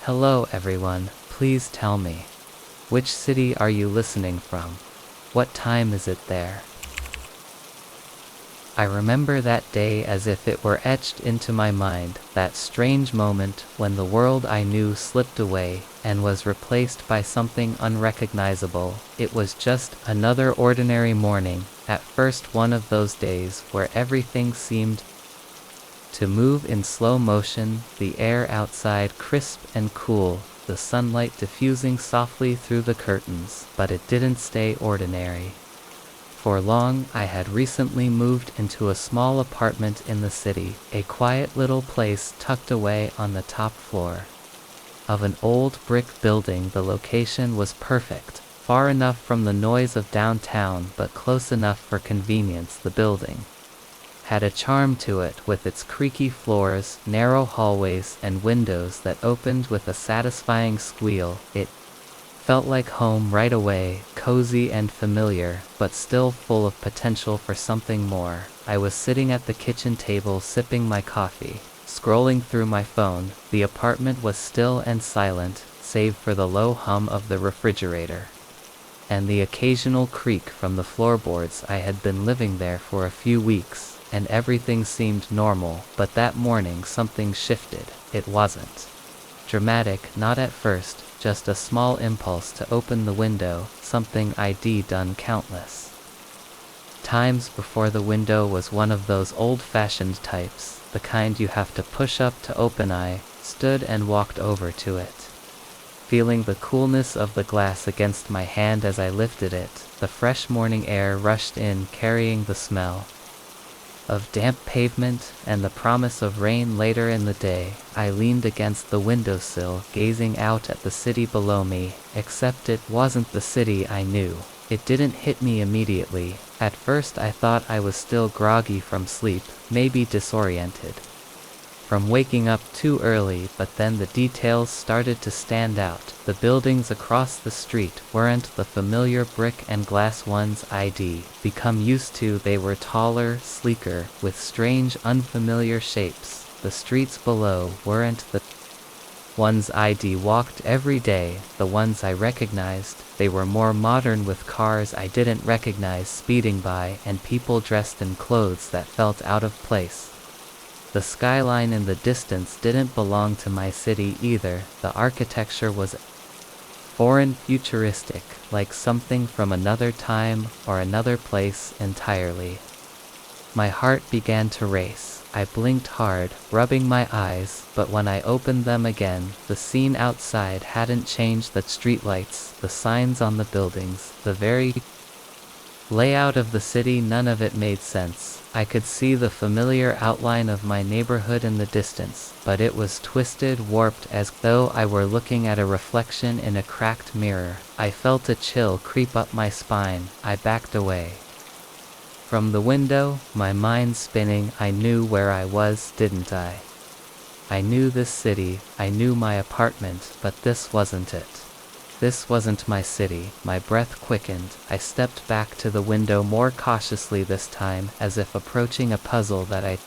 Hello everyone, please tell me. Which city are you listening from? What time is it there? I remember that day as if it were etched into my mind, that strange moment when the world I knew slipped away and was replaced by something unrecognizable. It was just another ordinary morning, at first one of those days where everything seemed to move in slow motion, the air outside crisp and cool, the sunlight diffusing softly through the curtains, but it didn't stay ordinary. For long, I had recently moved into a small apartment in the city, a quiet little place tucked away on the top floor of an old brick building. The location was perfect, far enough from the noise of downtown but close enough for convenience. The building had a charm to it, with its creaky floors, narrow hallways, and windows that opened with a satisfying squeal. It felt like home right away, cozy and familiar, but still full of potential for something more. I was sitting at the kitchen table sipping my coffee, scrolling through my phone. The apartment was still and silent, save for the low hum of the refrigerator and the occasional creak from the floorboards. I had been living there for a few weeks, and everything seemed normal, but that morning something shifted. It wasn't dramatic, not at first, just a small impulse to open the window, something I'd done countless times before. The window was one of those old-fashioned types, the kind you have to push up to open. I stood and walked over to it, feeling the coolness of the glass against my hand as I lifted it. The fresh morning air rushed in, carrying the smell of damp pavement and the promise of rain later in the day. I leaned against the windowsill, gazing out at the city below me, except it wasn't the city I knew. It didn't hit me immediately. At first I thought I was still groggy from sleep, maybe disoriented from waking up too early, but then the details started to stand out. The buildings across the street weren't the familiar brick and glass ones I'd become used to. They were taller, sleeker, with strange, unfamiliar shapes. The streets below weren't the ones I'd walked every day, the ones I recognized. They were more modern, with cars I didn't recognize speeding by and people dressed in clothes that felt out of place. The skyline in the distance didn't belong to my city either. The architecture was foreign, futuristic, like something from another time or another place entirely. My heart began to race. I blinked hard, rubbing my eyes, but when I opened them again, the scene outside hadn't changed. The streetlights, the signs on the buildings, the very layout of the city, none of it made sense. I could see the familiar outline of my neighborhood in the distance, but it was twisted, warped, as though I were looking at a reflection in a cracked mirror. I felt a chill creep up my spine. I backed away from the window, my mind spinning. I knew where I was, didn't I? I knew this city, I knew my apartment, but this wasn't it. This wasn't my city. My breath quickened. I stepped back to the window more cautiously this time, as if approaching a puzzle that I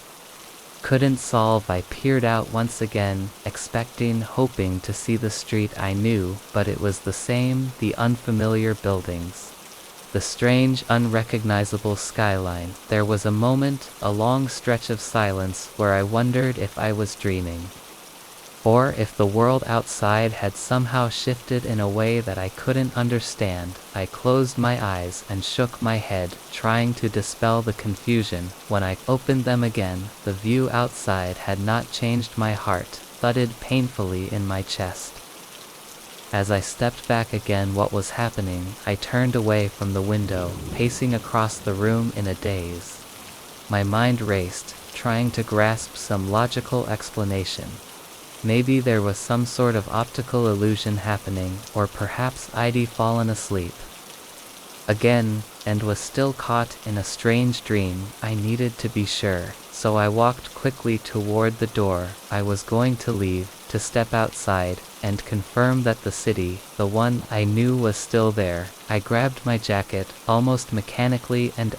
couldn't solve. I peered out once again, expecting, hoping to see the street I knew, but it was the same, the unfamiliar buildings, the strange, unrecognizable skyline. There was a moment, a long stretch of silence, where I wondered if I was dreaming, or if the world outside had somehow shifted in a way that I couldn't understand. I closed my eyes and shook my head, trying to dispel the confusion. When I opened them again, the view outside had not changed. My heart thudded painfully in my chest. As I stepped back again, what was happening? I turned away from the window, pacing across the room in a daze. My mind raced, trying to grasp some logical explanation. Maybe there was some sort of optical illusion happening, or perhaps I'd fallen asleep again, and was still caught in a strange dream. I needed to be sure, so I walked quickly toward the door. I was going to leave, to step outside, and confirm that the city, the one I knew, was still there. I grabbed my jacket, almost mechanically, and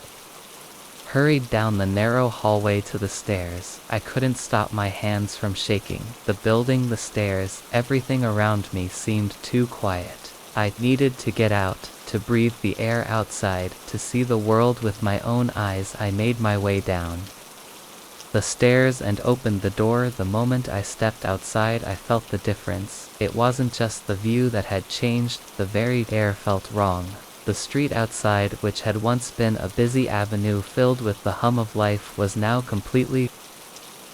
hurried down the narrow hallway to the stairs. I couldn't stop my hands from shaking. The building, the stairs, everything around me seemed too quiet. I needed to get out, to breathe the air outside, to see the world with my own eyes. I made my way down the stairs and opened the door. The moment I stepped outside, I felt the difference. It wasn't just the view that had changed, the very air felt wrong. The street outside, which had once been a busy avenue filled with the hum of life, was now completely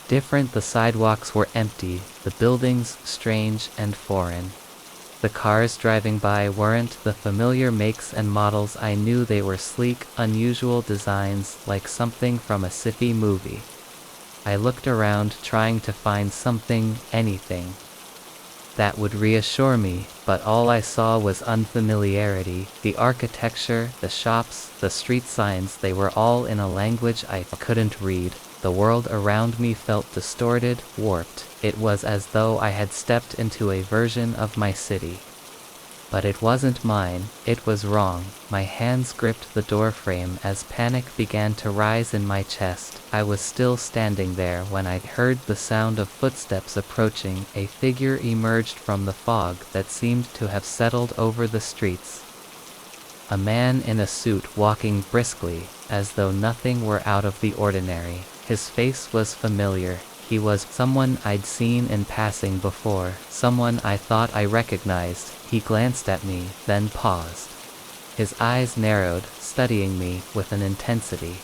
different. The sidewalks were empty, the buildings strange and foreign. The cars driving by weren't the familiar makes and models I knew. They were sleek, unusual designs, like something from a sci-fi movie. I looked around, trying to find something, anything, that would reassure me, but all I saw was unfamiliarity. The architecture, the shops, the street signs, they were all in a language I couldn't read. The world around me felt distorted, warped. It was as though I had stepped into a version of my city. But it wasn't mine, it was wrong. My hands gripped the doorframe as panic began to rise in my chest. I was still standing there when I heard the sound of footsteps approaching. A figure emerged from the fog that seemed to have settled over the streets. A man in a suit walking briskly, as though nothing were out of the ordinary. His face was familiar. He was someone I'd seen in passing before, someone I thought I recognized. He glanced at me, then paused. His eyes narrowed, studying me with an intensity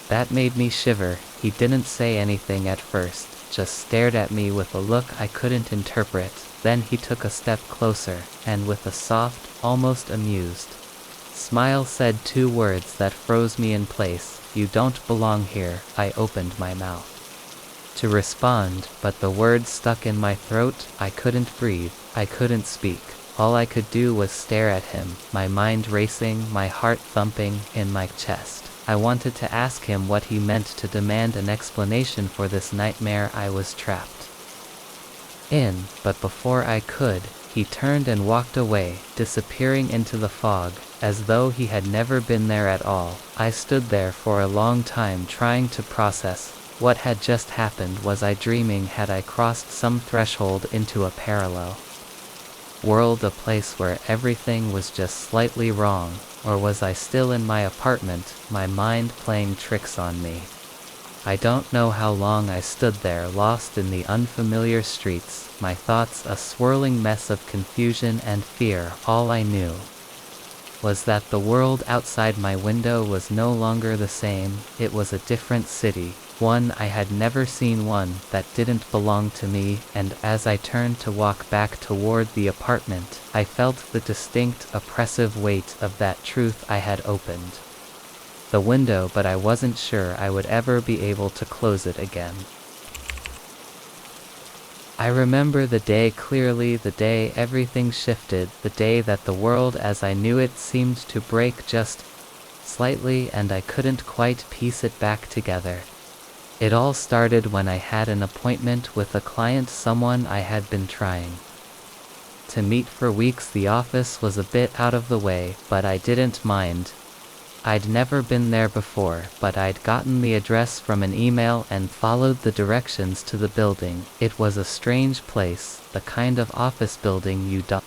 that made me shiver. He didn't say anything at first, just stared at me with a look I couldn't interpret. Then he took a step closer, and with a soft, almost amused smile said two words that froze me in place. "You don't belong here." I opened my mouth to respond, but the words stuck in my throat. I couldn't breathe, I couldn't speak. All I could do was stare at him, my mind racing, my heart thumping in my chest. I wanted to ask him what he meant, to demand an explanation for this nightmare I was trapped in, but before I could, he turned and walked away, disappearing into the fog, as though he had never been there at all. I stood there for a long time, trying to process what had just happened. Was I dreaming? Had I crossed some threshold into a parallel world, a place where everything was just slightly wrong? Or was I still in my apartment, my mind playing tricks on me? I don't know how long I stood there, lost in the unfamiliar streets, my thoughts a swirling mess of confusion and fear. All I knew was that the world outside my window was no longer the same. It was a different city, one I had never seen, one that didn't belong to me. And as I turned to walk back toward the apartment, I felt the distinct, oppressive weight of that truth. I had opened the window, but I wasn't sure I would ever be able to close it again. I remember the day clearly, the day everything shifted, the day that the world as I knew it seemed to break just slightly, and I couldn't quite piece it back together. It all started when I had an appointment with a client, someone I had been trying to meet for weeks. The office was a bit out of the way, but I didn't mind. I'd never been there before, but I'd gotten the address from an email and followed the directions to the building. It was a strange place, the kind of office building you don't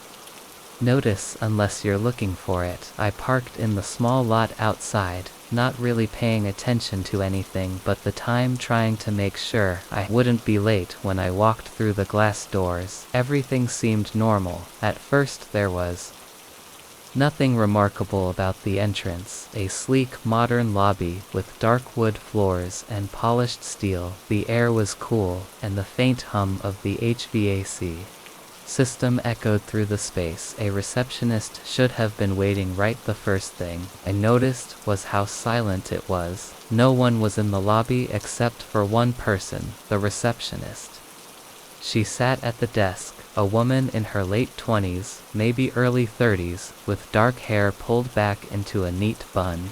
notice unless you're looking for it. I parked in the small lot outside, not really paying attention to anything but the time, trying to make sure I wouldn't be late. When I walked through the glass doors, everything seemed normal. At first there was nothing remarkable about the entrance, a sleek, modern lobby with dark wood floors and polished steel. The air was cool, and the faint hum of the HVAC system echoed through the space. A receptionist should have been waiting right. The first thing I noticed was how silent it was. No one was in the lobby except for one person, the receptionist. She sat at the desk, a woman in her late 20s, maybe early 30s, with dark hair pulled back into a neat bun.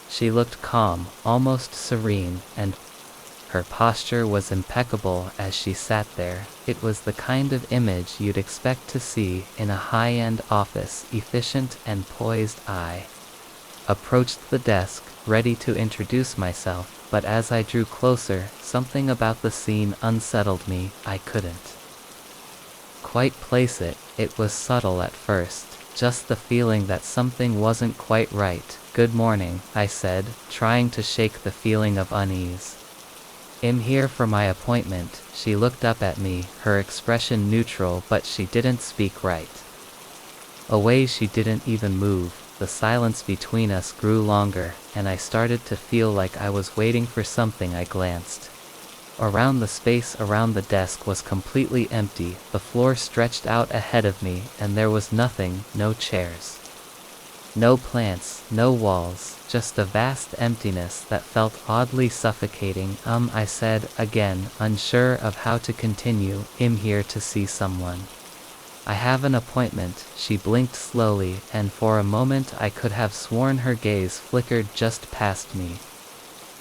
She looked calm, almost serene, and her posture was impeccable as she sat there. It was the kind of image you'd expect to see in a high-end office, efficient and poised. I approached the desk, ready to introduce myself, but as I drew closer, something about the scene unsettled me. I couldn't quite place it. It was subtle at first, just the feeling that something wasn't quite right. "Good morning," I said, trying to shake the feeling of unease. "I'm here for my appointment." She looked up at me, her expression neutral, but she didn't speak right away. She didn't even move. The silence between us grew longer, and I started to feel like I was waiting for something. I glanced around. The space around the desk was completely empty. The floor stretched out ahead of me, and there was nothing, no chairs, no plants, no walls, just a vast emptiness that felt oddly suffocating. I said, again, unsure of how to continue. "I'm here to see someone. I have an appointment." She blinked slowly, and for a moment I could have sworn her gaze flickered just past me,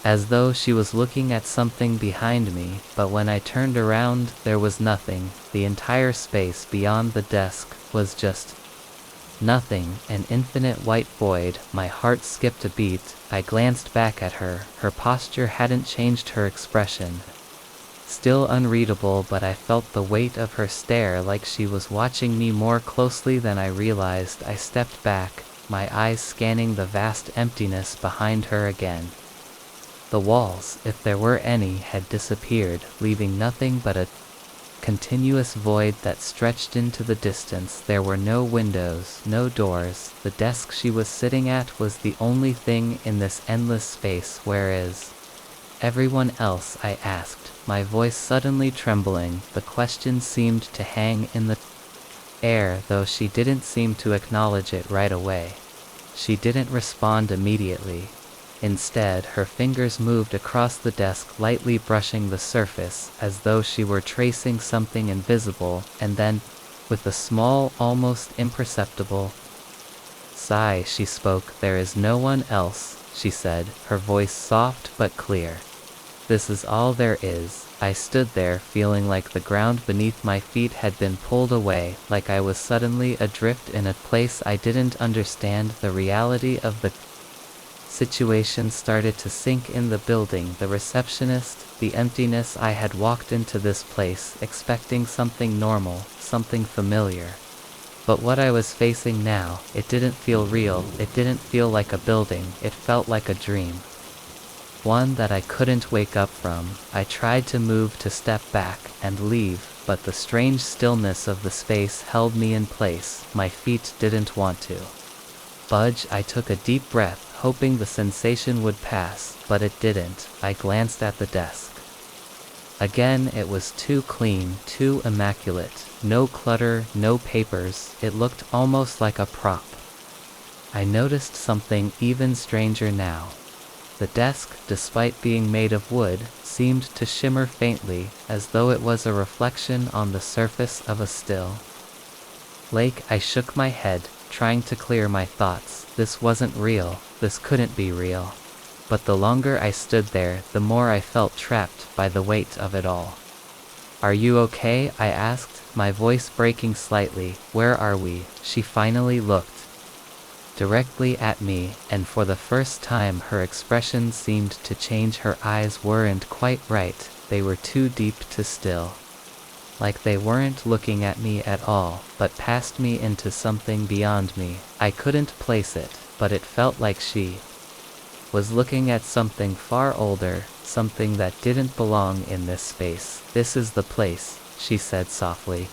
as though she was looking at something behind me, but when I turned around, there was nothing. The entire space beyond the desk was just nothing, an infinite white void. My heart skipped a beat. I glanced back at her. Her posture hadn't changed, her expression still unreadable, but I felt the weight of her stare, like she was watching me more closely than I realized. I stepped back, my eyes scanning the vast emptiness behind her again. The walls, if there were any, had disappeared, leaving nothing but a continuous void that stretched into the distance. There were no windows, no doors. The desk she was sitting at was the only thing in this endless space. "Where is everyone else?" I asked, my voice suddenly trembling. The question seemed to hang in the air, though she didn't seem to acknowledge it right away. She didn't respond immediately. Instead, her fingers moved across the desk, lightly brushing the surface, as though she were tracing something invisible, and then, with a small, almost imperceptible sigh, she spoke. "There is no one else," she said, her voice soft but clear. "This is all there is." I stood there, feeling like the ground beneath my feet had been pulled away, like I was suddenly adrift in a place I didn't understand. The reality of the situation started to sink in. The building, the receptionist, the emptiness. I had walked into this place, expecting something normal, something familiar. But what I was facing now, it didn't feel real. It didn't feel like a building. It felt like a dream, one that I couldn't wake up from. I tried to move, to step back, and leave, but the strange stillness of the space held me in place. My feet didn't want to budge. I took a deep breath, hoping the sensation would pass, but it didn't. I glanced at the desk. Again, it was too clean, too immaculate. No clutter, no papers. It looked almost like a prop. I noticed something even stranger now. The desk, despite being made of wood, seemed to shimmer faintly, as though it was a reflection on the surface of a still lake. I shook my head, trying to clear my thoughts. This wasn't real. This couldn't be real. But the longer I stood there, the more I felt trapped by the weight of it all. "Are you okay?" I asked, my voice breaking slightly. "Where are we?" She finally looked directly at me, and for the first time her expression seemed to change. Her eyes weren't quite right. They were too deep, too still. Like they weren't looking at me at all, but past me, into something beyond me. I couldn't place it, but it felt like she was looking at something far older, something that didn't belong in this space. "This is the place," she said softly.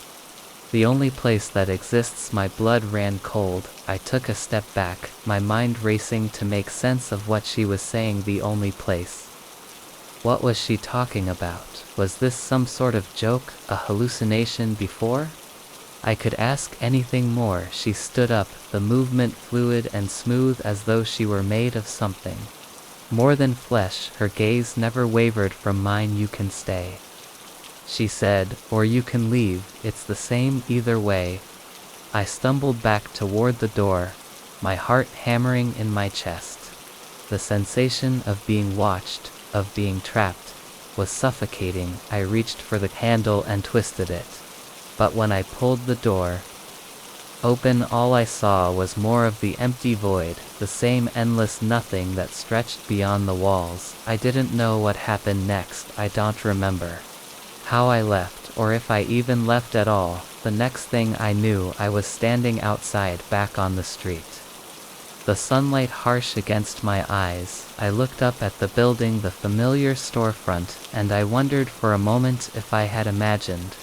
"The only place that exists." My blood ran cold. I took a step back, my mind racing to make sense of what she was saying. The only place. What was she talking about? Was this some sort of joke, a hallucination before I could ask anything more? She stood up, the movement fluid and smooth, as though she were made of something more than flesh. Her gaze never wavered from mine. "You can stay," she said, "or you can leave. It's the same either way." I stumbled back toward the door, my heart hammering in my chest. The sensation of being watched, of being trapped, was suffocating. I reached for the handle and twisted it. But when I pulled the door open, all I saw was more of the empty void, the same endless nothing that stretched beyond the walls. I didn't know what happened next. I don't remember how I left, or if I even left at all. The next thing I knew, I was standing outside, back on the street. The sunlight harsh against my eyes. I looked up at the building, the familiar storefront, and I wondered for a moment if I had imagined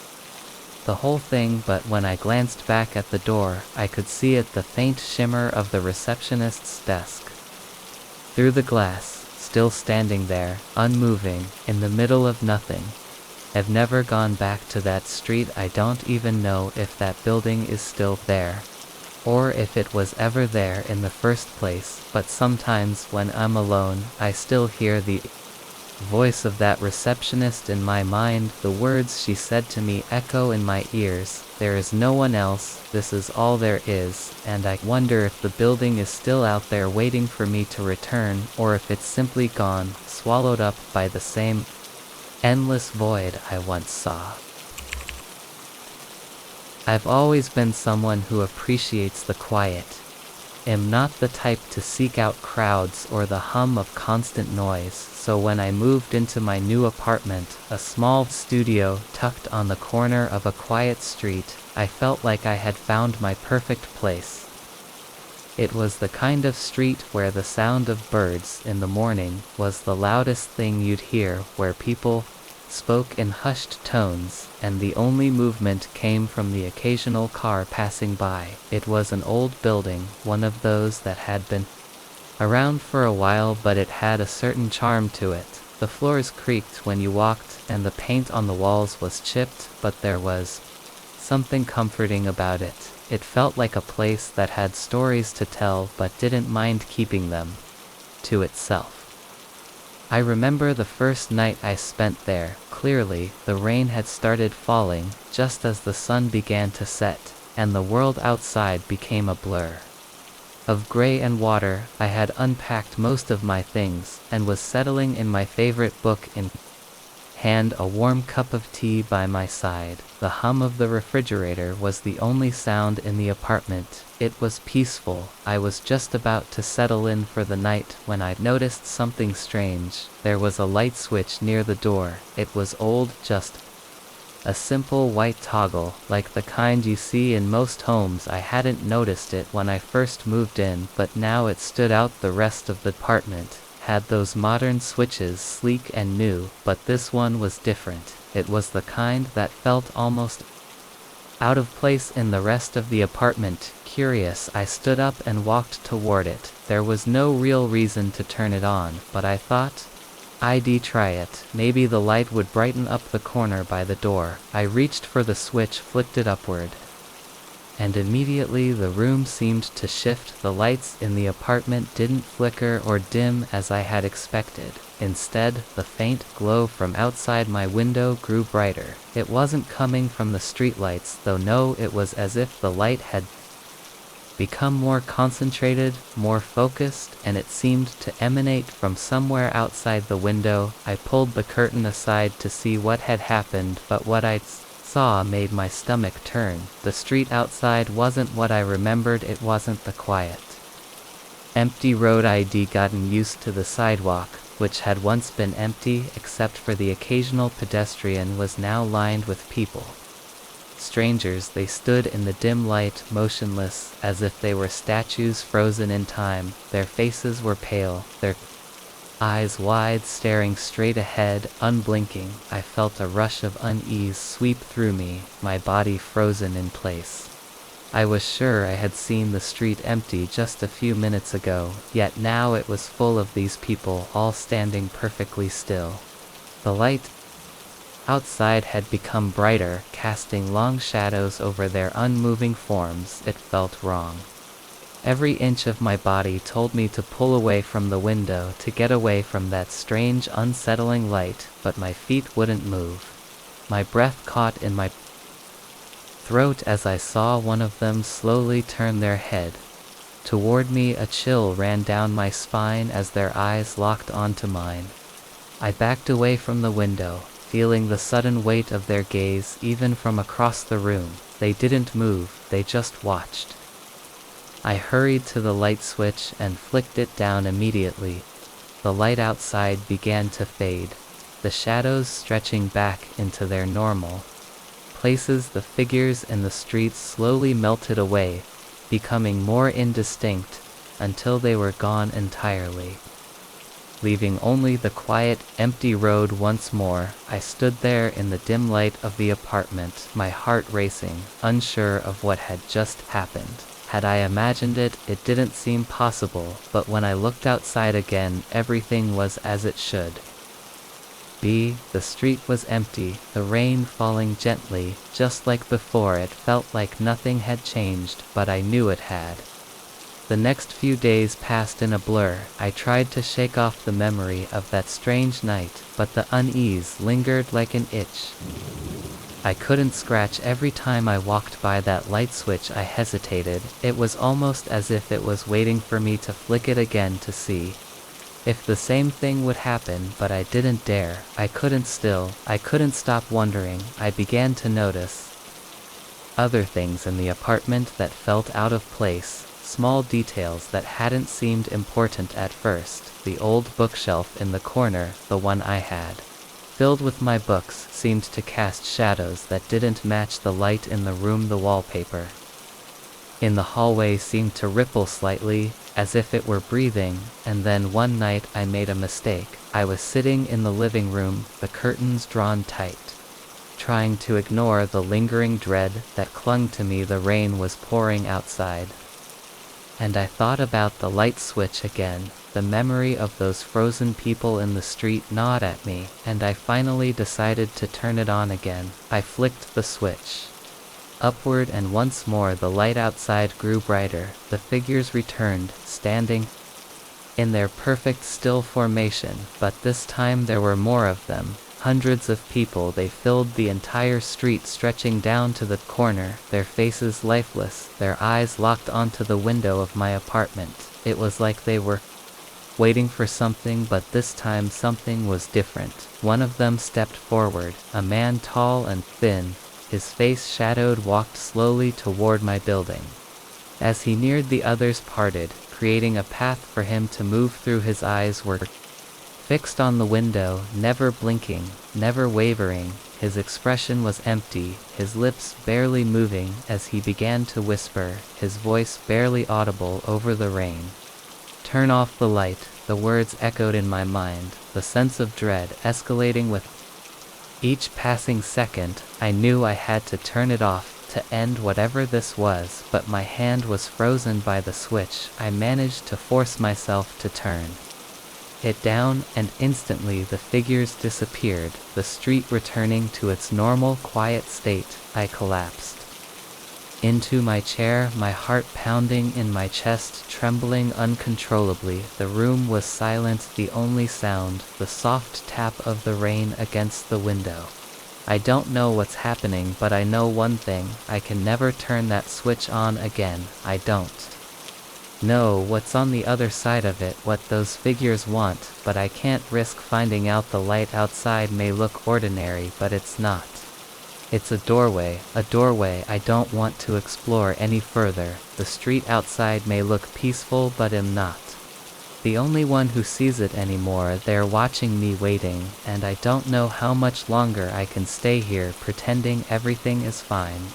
the whole thing, but when I glanced back at the door, I could see it, the faint shimmer of the receptionist's desk through the glass, still standing there, unmoving, in the middle of nothing. I've never gone back to that street. I don't even know if that building is still there, or if it was ever there in the first place, but sometimes when I'm alone, I still hear the voice of that receptionist in my mind. The words she said to me echo in my ears. There is no one else, this is all there is, and I wonder if the building is still out there waiting for me to return, or if it's simply gone, swallowed up by the same endless void I once saw. I've always been someone who appreciates the quiet. Am not the type to seek out crowds or the hum of constant noise, so when I moved into my new apartment, a small studio tucked on the corner of a quiet street, I felt like I had found my perfect place. It was the kind of street where the sound of birds in the morning was the loudest thing you'd hear, where people spoke in hushed tones, and the only movement came from the occasional car passing by. It was an old building, one of those that had been around for a while, but it had a certain charm to it. The floors creaked when you walked, and the paint on the walls was chipped, but there was something comforting about it. It felt like a place that had stories to tell but didn't mind keeping them to itself. I remember the first night I spent there clearly. The rain had started falling just as the sun began to set, and the world outside became a blur of gray and water. I had unpacked most of my things, and was settling in my favorite book in hand, a warm cup of tea by my side. The hum of the refrigerator was the only sound in the apartment. It was peaceful. I was just about to settle in for the night when I noticed something strange. There was a light switch near the door. It was old, just a simple white toggle, like the kind you see in most homes. I hadn't noticed it when I first moved in, but now it stood out. The rest of the apartment had those modern switches, sleek and new, but this one was different. It was the kind that felt almost out of place in the rest of the apartment. Curious, I stood up and walked toward it. There was no real reason to turn it on, but I thought I'd try it. Maybe the light would brighten up the corner by the door. I reached for the switch, flicked it upward, and immediately the room seemed to shift. The lights in the apartment didn't flicker or dim as I had expected. Instead, the faint glow from outside my window grew brighter. It wasn't coming from the streetlights, though. No, it was as if the light had become more concentrated, more focused, and it seemed to emanate from somewhere outside the window. I pulled the curtain aside to see what had happened, but what I saw made my stomach turn. The street outside wasn't what I remembered. It wasn't the quiet, empty road I'd gotten used to. The sidewalk, which had once been empty except for the occasional pedestrian, was now lined with people. Strangers. They stood in the dim light, motionless, as if they were statues frozen in time. Their faces were pale, their eyes wide, staring straight ahead, unblinking. I felt a rush of unease sweep through me, my body frozen in place. I was sure I had seen the street empty just a few minutes ago, yet now it was full of these people, all standing perfectly still. The light outside had become brighter, casting long shadows over their unmoving forms. It felt wrong. Every inch of my body told me to pull away from the window, to get away from that strange, unsettling light, but my feet wouldn't move. My breath caught in my throat as I saw one of them slowly turn their head toward me. A chill ran down my spine as their eyes locked onto mine. I backed away from the window, feeling the sudden weight of their gaze even from across the room. They didn't move, they just watched. I hurried to the light switch and flicked it down immediately. The light outside began to fade, the shadows stretching back into their normal places. The figures in the streets slowly melted away, becoming more indistinct, until they were gone entirely. Leaving only the quiet, empty road once more, I stood there in the dim light of the apartment, my heart racing, unsure of what had just happened. Had I imagined it, it didn't seem possible, but when I looked outside again, everything was as it should. The street was empty, the rain falling gently, just like before. It felt like nothing had changed, but I knew it had. The next few days passed in a blur. I tried to shake off the memory of that strange night, but the unease lingered like an itch. I couldn't scratch. Every time I walked by that light switch I hesitated. It was almost as if it was waiting for me to flick it again to see if the same thing would happen, but I didn't dare. I couldn't stop wondering. I began to notice other things in the apartment that felt out of place. Small details that hadn't seemed important at first. The old bookshelf in the corner, the one I had filled with my books, seemed to cast shadows that didn't match the light in the room. The wallpaper in the hallway seemed to ripple slightly, as if it were breathing. And then one night I made a mistake. I was sitting in the living room, the curtains drawn tight, trying to ignore the lingering dread that clung to me. The rain was pouring outside, and I thought about the light switch again. The memory of those frozen people in the street gnawed at me, and I finally decided to turn it on again. I flicked the switch upward, and once more the light outside grew brighter. The figures returned, standing in their perfect still formation, but this time there were more of them. Hundreds of people. They filled the entire street, stretching down to the corner, their faces lifeless, their eyes locked onto the window of my apartment. It was like they were waiting for something, but this time something was different. One of them stepped forward, a man tall and thin, his face shadowed, walked slowly toward my building. As he neared, the others parted, creating a path for him to move through. His eyes were fixed on the window, never blinking, never wavering. His expression was empty, his lips barely moving as he began to whisper, his voice barely audible over the rain. "Turn off the light," the words echoed in my mind, the sense of dread escalating with each passing second. I knew I had to turn it off, to end whatever this was, but my hand was frozen by the switch. I managed to force myself to turn it down, and instantly the figures disappeared, the street returning to its normal quiet state. I collapsed into my chair, my heart pounding in my chest, trembling uncontrollably. The room was silent, the only sound, the soft tap of the rain against the window. I don't know what's happening, but I know one thing: I can never turn that switch on again. I don't know what's on the other side of it, what those figures want, but I can't risk finding out. The light outside may look ordinary, but it's not. It's a doorway I don't want to explore any further. The street outside may look peaceful, but I'm not the only one who sees it anymore. They're watching me, waiting, and I don't know how much longer I can stay here pretending everything is fine.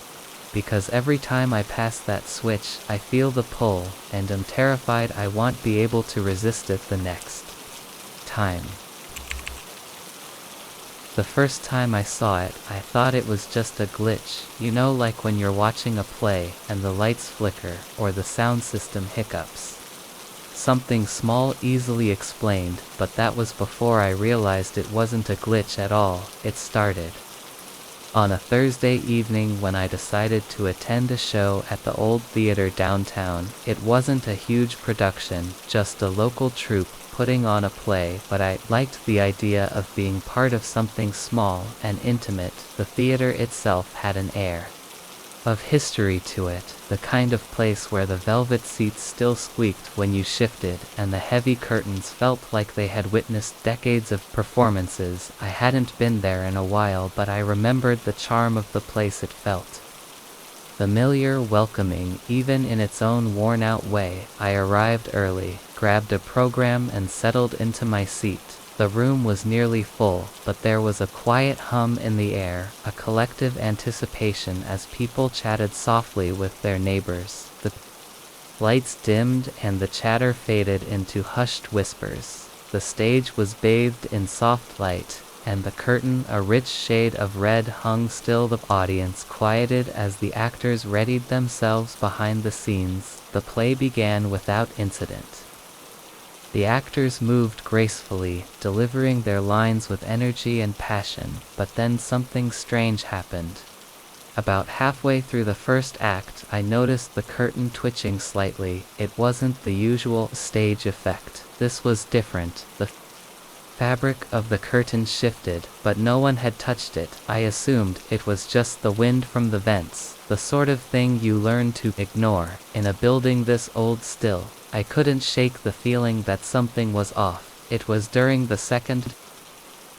Because every time I pass that switch, I feel the pull, and I'm terrified I won't be able to resist it the next time. The first time I saw it, I thought it was just a glitch, like when you're watching a play, and the lights flicker, or the sound system hiccups. Something small, easily explained, but that was before I realized it wasn't a glitch at all. It started on a Thursday evening when I decided to attend a show at the old theater downtown. It wasn't a huge production, just a local troupe putting on a play, but I liked the idea of being part of something small and intimate. The theater itself had an air of history to it, the kind of place where the velvet seats still squeaked when you shifted, and the heavy curtains felt like they had witnessed decades of performances. I hadn't been there in a while, but I remembered the charm of the place. It felt familiar, welcoming, even in its own worn-out way. I arrived early, grabbed a program and settled into my seat. The room was nearly full, but there was a quiet hum in the air, a collective anticipation as people chatted softly with their neighbors. The lights dimmed and the chatter faded into hushed whispers. The stage was bathed in soft light, and the curtain, a rich shade of red, hung still. The audience quieted as the actors readied themselves behind the scenes. The play began without incident. The actors moved gracefully, delivering their lines with energy and passion, but then something strange happened. About halfway through the first act, I noticed the curtain twitching slightly. It wasn't the usual stage effect. This was different. The fabric of the curtain shifted, but no one had touched it. I assumed it was just the wind from the vents, the sort of thing you learn to ignore in a building this old. Still, I couldn't shake the feeling that something was off. It was during the second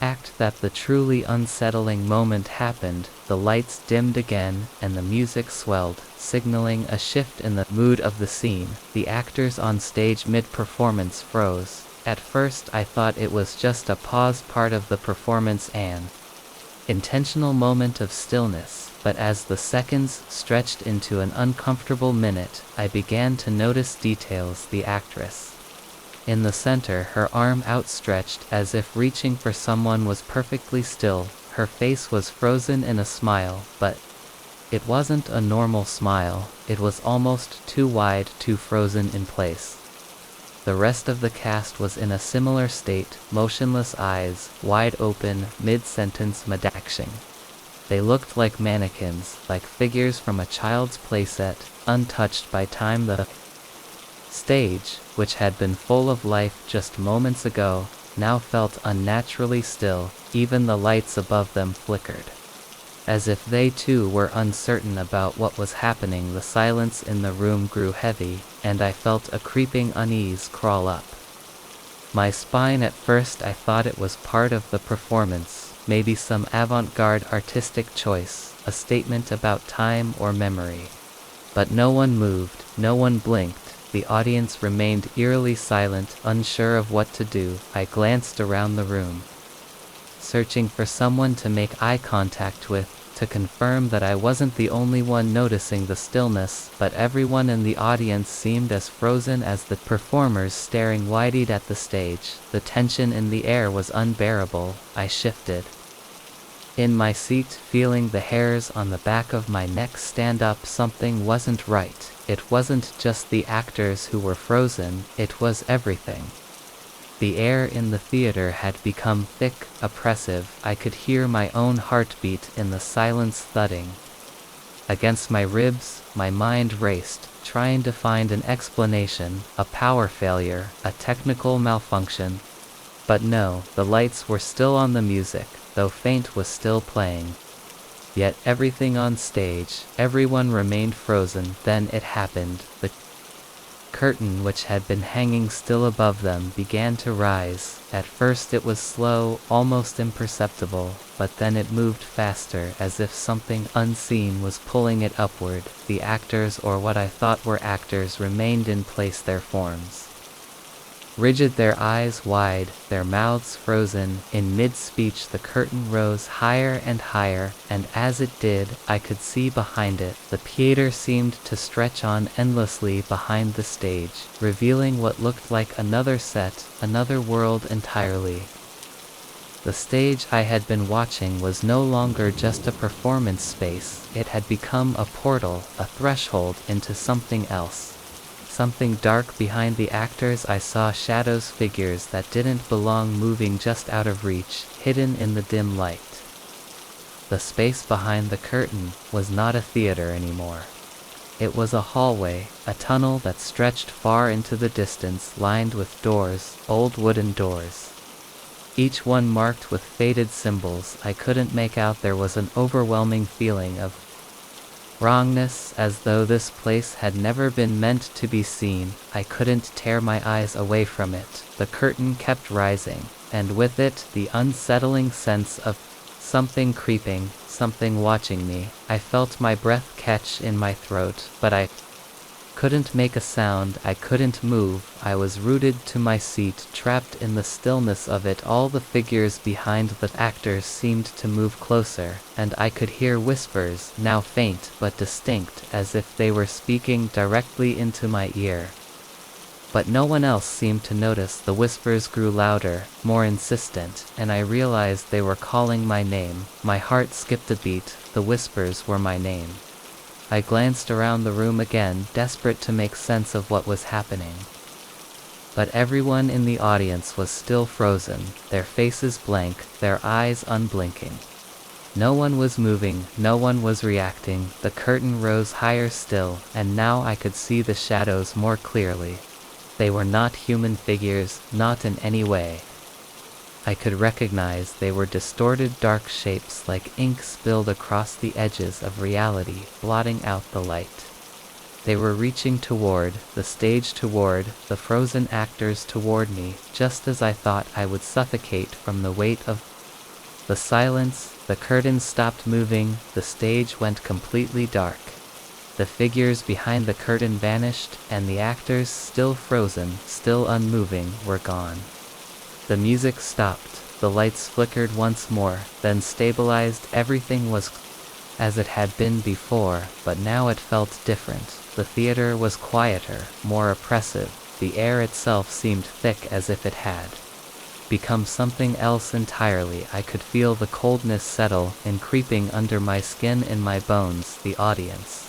act that the truly unsettling moment happened. The lights dimmed again, and the music swelled, signaling a shift in the mood of the scene. The actors on stage mid-performance froze. At first I thought it was just a paused part of the performance, an intentional moment of stillness, but as the seconds stretched into an uncomfortable minute, I began to notice details. The actress in the center, her arm outstretched as if reaching for someone, was perfectly still. Her face was frozen in a smile, but it wasn't a normal smile. It was almost too wide, too frozen in place. The rest of the cast was in a similar state, motionless, eyes wide open, mid-sentence, madaxing. They looked like mannequins, like figures from a child's playset, untouched by time. The stage, which had been full of life just moments ago, now felt unnaturally still. Even the lights above them flickered, as if they too were uncertain about what was happening. The silence in the room grew heavy, and I felt a creeping unease crawl up my spine. At first I thought it was part of the performance, maybe some avant-garde artistic choice, a statement about time or memory. But no one moved, no one blinked. The audience remained eerily silent, unsure of what to do. I glanced around the room, searching for someone to make eye contact with, to confirm that I wasn't the only one noticing the stillness, but everyone in the audience seemed as frozen as the performers, staring wide-eyed at the stage. The tension in the air was unbearable. I shifted in my seat, feeling the hairs on the back of my neck stand up. Something wasn't right. It wasn't just the actors who were frozen, it was everything. The air in the theater had become thick, oppressive. I could hear my own heartbeat in the silence thudding against my ribs. My mind raced, trying to find an explanation, a power failure, a technical malfunction. But no, the lights were still on, the music, though faint, was still playing. Yet everything on stage, everyone remained frozen. Then it happened. The curtain, which had been hanging still above them, began to rise. At first it was slow, almost imperceptible, but then it moved faster, as if something unseen was pulling it upward. The actors, or what I thought were actors, remained in place, their forms rigid, their eyes wide, their mouths frozen. In mid-speech the curtain rose higher and higher, and as it did, I could see behind it. The theater seemed to stretch on endlessly behind the stage, revealing what looked like another set, another world entirely. The stage I had been watching was no longer just a performance space. It had become a portal, a threshold into something else. Something dark behind the actors. I saw shadows, figures that didn't belong, moving just out of reach, hidden in the dim light. The space behind the curtain was not a theater anymore. It was a hallway, a tunnel that stretched far into the distance, lined with doors, old wooden doors, each one marked with faded symbols. I couldn't make out. There was an overwhelming feeling of Wrongness, as though this place had never been meant to be seen. I couldn't tear my eyes away from it. The curtain kept rising, and with it the unsettling sense of something creeping, something watching me. I felt my breath catch in my throat, but I couldn't make a sound. I couldn't move. I was rooted to my seat, trapped in the stillness of it. All the figures behind the actors seemed to move closer, and I could hear whispers, now faint but distinct, as if they were speaking directly into my ear. But no one else seemed to notice. The whispers grew louder, more insistent, and I realized they were calling my name. My heart skipped a beat. The whispers were my name. I glanced around the room again, desperate to make sense of what was happening. But everyone in the audience was still frozen, their faces blank, their eyes unblinking. No one was moving, no one was reacting. The curtain rose higher still, and now I could see the shadows more clearly. They were not human figures, not in any way. I could recognize they were distorted dark shapes like ink spilled across the edges of reality, blotting out the light. They were reaching toward the stage, toward the frozen actors, toward me, just as I thought I would suffocate from the weight of the silence. The curtains stopped moving, the stage went completely dark. The figures behind the curtain vanished, and the actors, still frozen, still unmoving, were gone. The music stopped, the lights flickered once more, then stabilized. Everything was as it had been before, but now it felt different. The theater was quieter, more oppressive. The air itself seemed thick, as if it had become something else entirely. I could feel the coldness settle in, creeping under my skin, in my bones. The audience,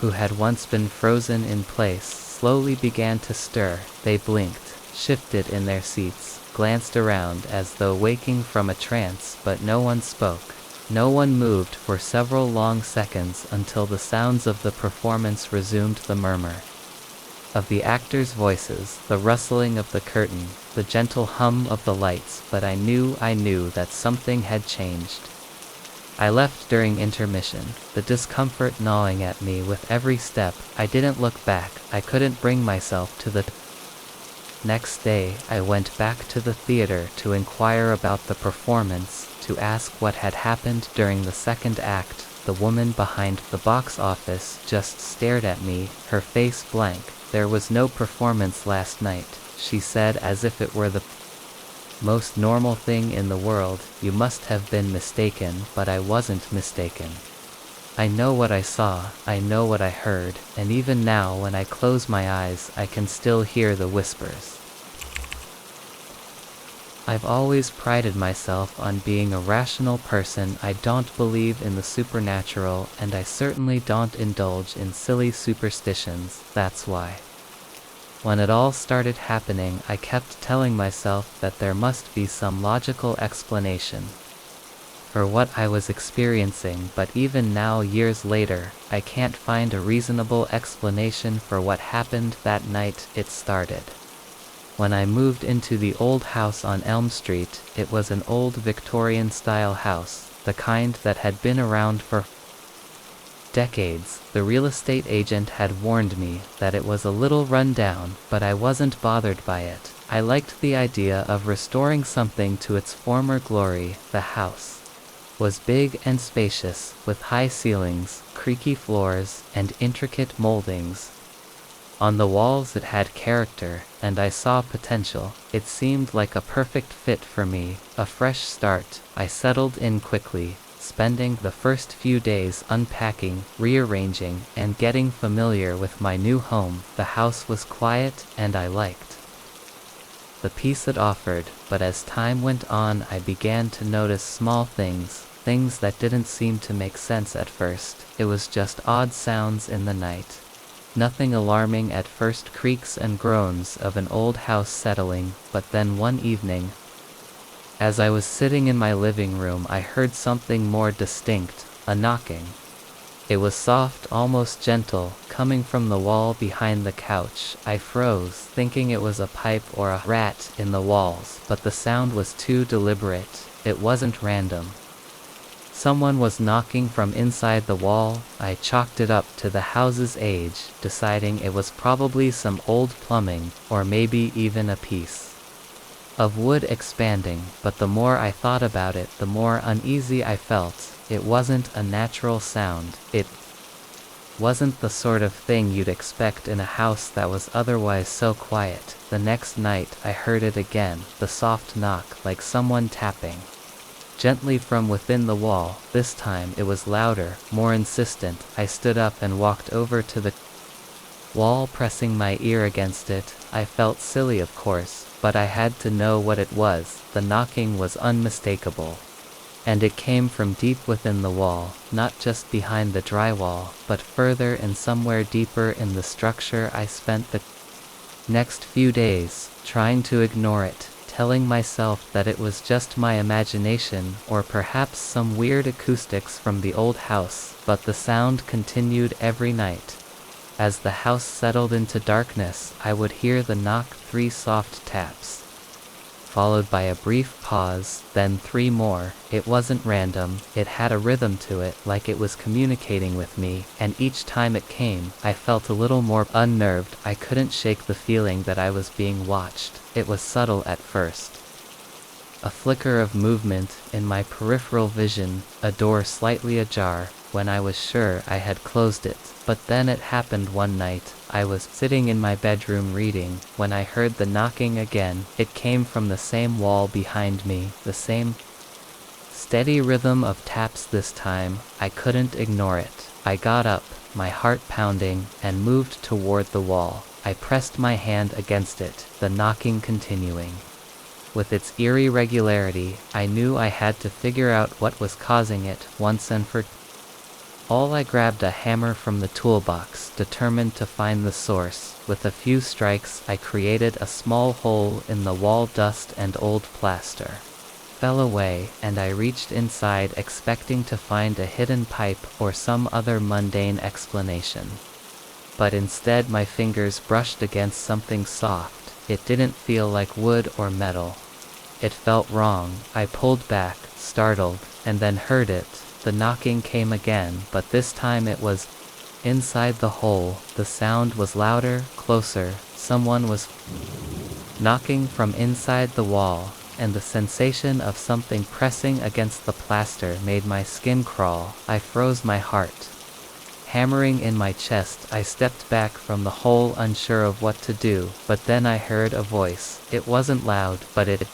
who had once been frozen in place, slowly began to stir. They blinked, shifted in their seats, glanced around as though waking from a trance, but no one spoke. No one moved for several long seconds, until the sounds of the performance resumed, the murmur of the actors' voices, the rustling of the curtain, the gentle hum of the lights. But I knew that something had changed. I left during intermission, the discomfort gnawing at me with every step. I didn't look back. I couldn't bring myself to. The next day, I went back to the theater to inquire about the performance, to ask what had happened during the second act. The woman behind the box office just stared at me, her face blank. "There was no performance last night," she said, as if it were the most normal thing in the world. "You must have been mistaken." But I wasn't mistaken. I know what I saw, I know what I heard, and even now when I close my eyes, I can still hear the whispers. I've always prided myself on being a rational person. I don't believe in the supernatural, and I certainly don't indulge in silly superstitions. That's why, when it all started happening, I kept telling myself that there must be some logical explanation for what I was experiencing. But even now, years later, I can't find a reasonable explanation for what happened that night. It started when I moved into the old house on Elm Street. It was an old Victorian-style house, the kind that had been around for decades. The real estate agent had warned me that it was a little run down, but I wasn't bothered by it. I liked the idea of restoring something to its former glory. The house was big and spacious, with high ceilings, creaky floors, and intricate moldings. On the walls it had character, and I saw potential. It seemed like a perfect fit for me, a fresh start. I settled in quickly, spending the first few days unpacking, rearranging, and getting familiar with my new home. The house was quiet, and I liked the peace it offered, but as time went on, I began to notice small things that didn't seem to make sense at first. It was just odd sounds in the night. Nothing alarming at first, creaks and groans of an old house settling. But then one evening, as I was sitting in my living room, I heard something more distinct, a knocking. It was soft, almost gentle, coming from the wall behind the couch. I froze, thinking it was a pipe or a rat in the walls, but the sound was too deliberate. It wasn't random. Someone was knocking from inside the wall. I chalked it up to the house's age, deciding it was probably some old plumbing, or maybe even a piece of wood expanding, but the more I thought about it, the more uneasy I felt. It wasn't a natural sound. It wasn't the sort of thing you'd expect in a house that was otherwise so quiet. The next night, I heard it again, the soft knock, like someone tapping gently from within the wall. This time it was louder, more insistent. I stood up and walked over to the wall, pressing my ear against it. I felt silly, of course, but I had to know what it was. The knocking was unmistakable. And it came from deep within the wall, not just behind the drywall, but further and somewhere deeper in the structure. I spent the next few days trying to ignore it, telling myself that it was just my imagination, or perhaps some weird acoustics from the old house, but the sound continued every night. As the house settled into darkness, I would hear the knock, 3 soft taps, followed by a brief pause, then 3 more. It wasn't random, it had a rhythm to it, like it was communicating with me, and each time it came, I felt a little more unnerved. I couldn't shake the feeling that I was being watched. It was subtle at first. A flicker of movement in my peripheral vision, a door slightly ajar, when I was sure I had closed it. But then it happened one night. I was sitting in my bedroom reading, when I heard the knocking again. It came from the same wall behind me, the same steady rhythm of taps this time. I couldn't ignore it. I got up, my heart pounding, and moved toward the wall. I pressed my hand against it, the knocking continuing. With its eerie regularity, I knew I had to figure out what was causing it once and for all. I grabbed a hammer from the toolbox, determined to find the source. With a few strikes, I created a small hole in the wall. Dust and old plaster fell away, and I reached inside, expecting to find a hidden pipe or some other mundane explanation. But instead, my fingers brushed against something soft. It didn't feel like wood or metal. It felt wrong. I pulled back, startled, and then heard it. The knocking came again, but this time it was inside the hole. The sound was louder, closer. Someone was knocking from inside the wall, and the sensation of something pressing against the plaster made my skin crawl. I froze, my heart hammering in my chest. I stepped back from the hole, unsure of what to do, but then I heard a voice. It wasn't loud, but it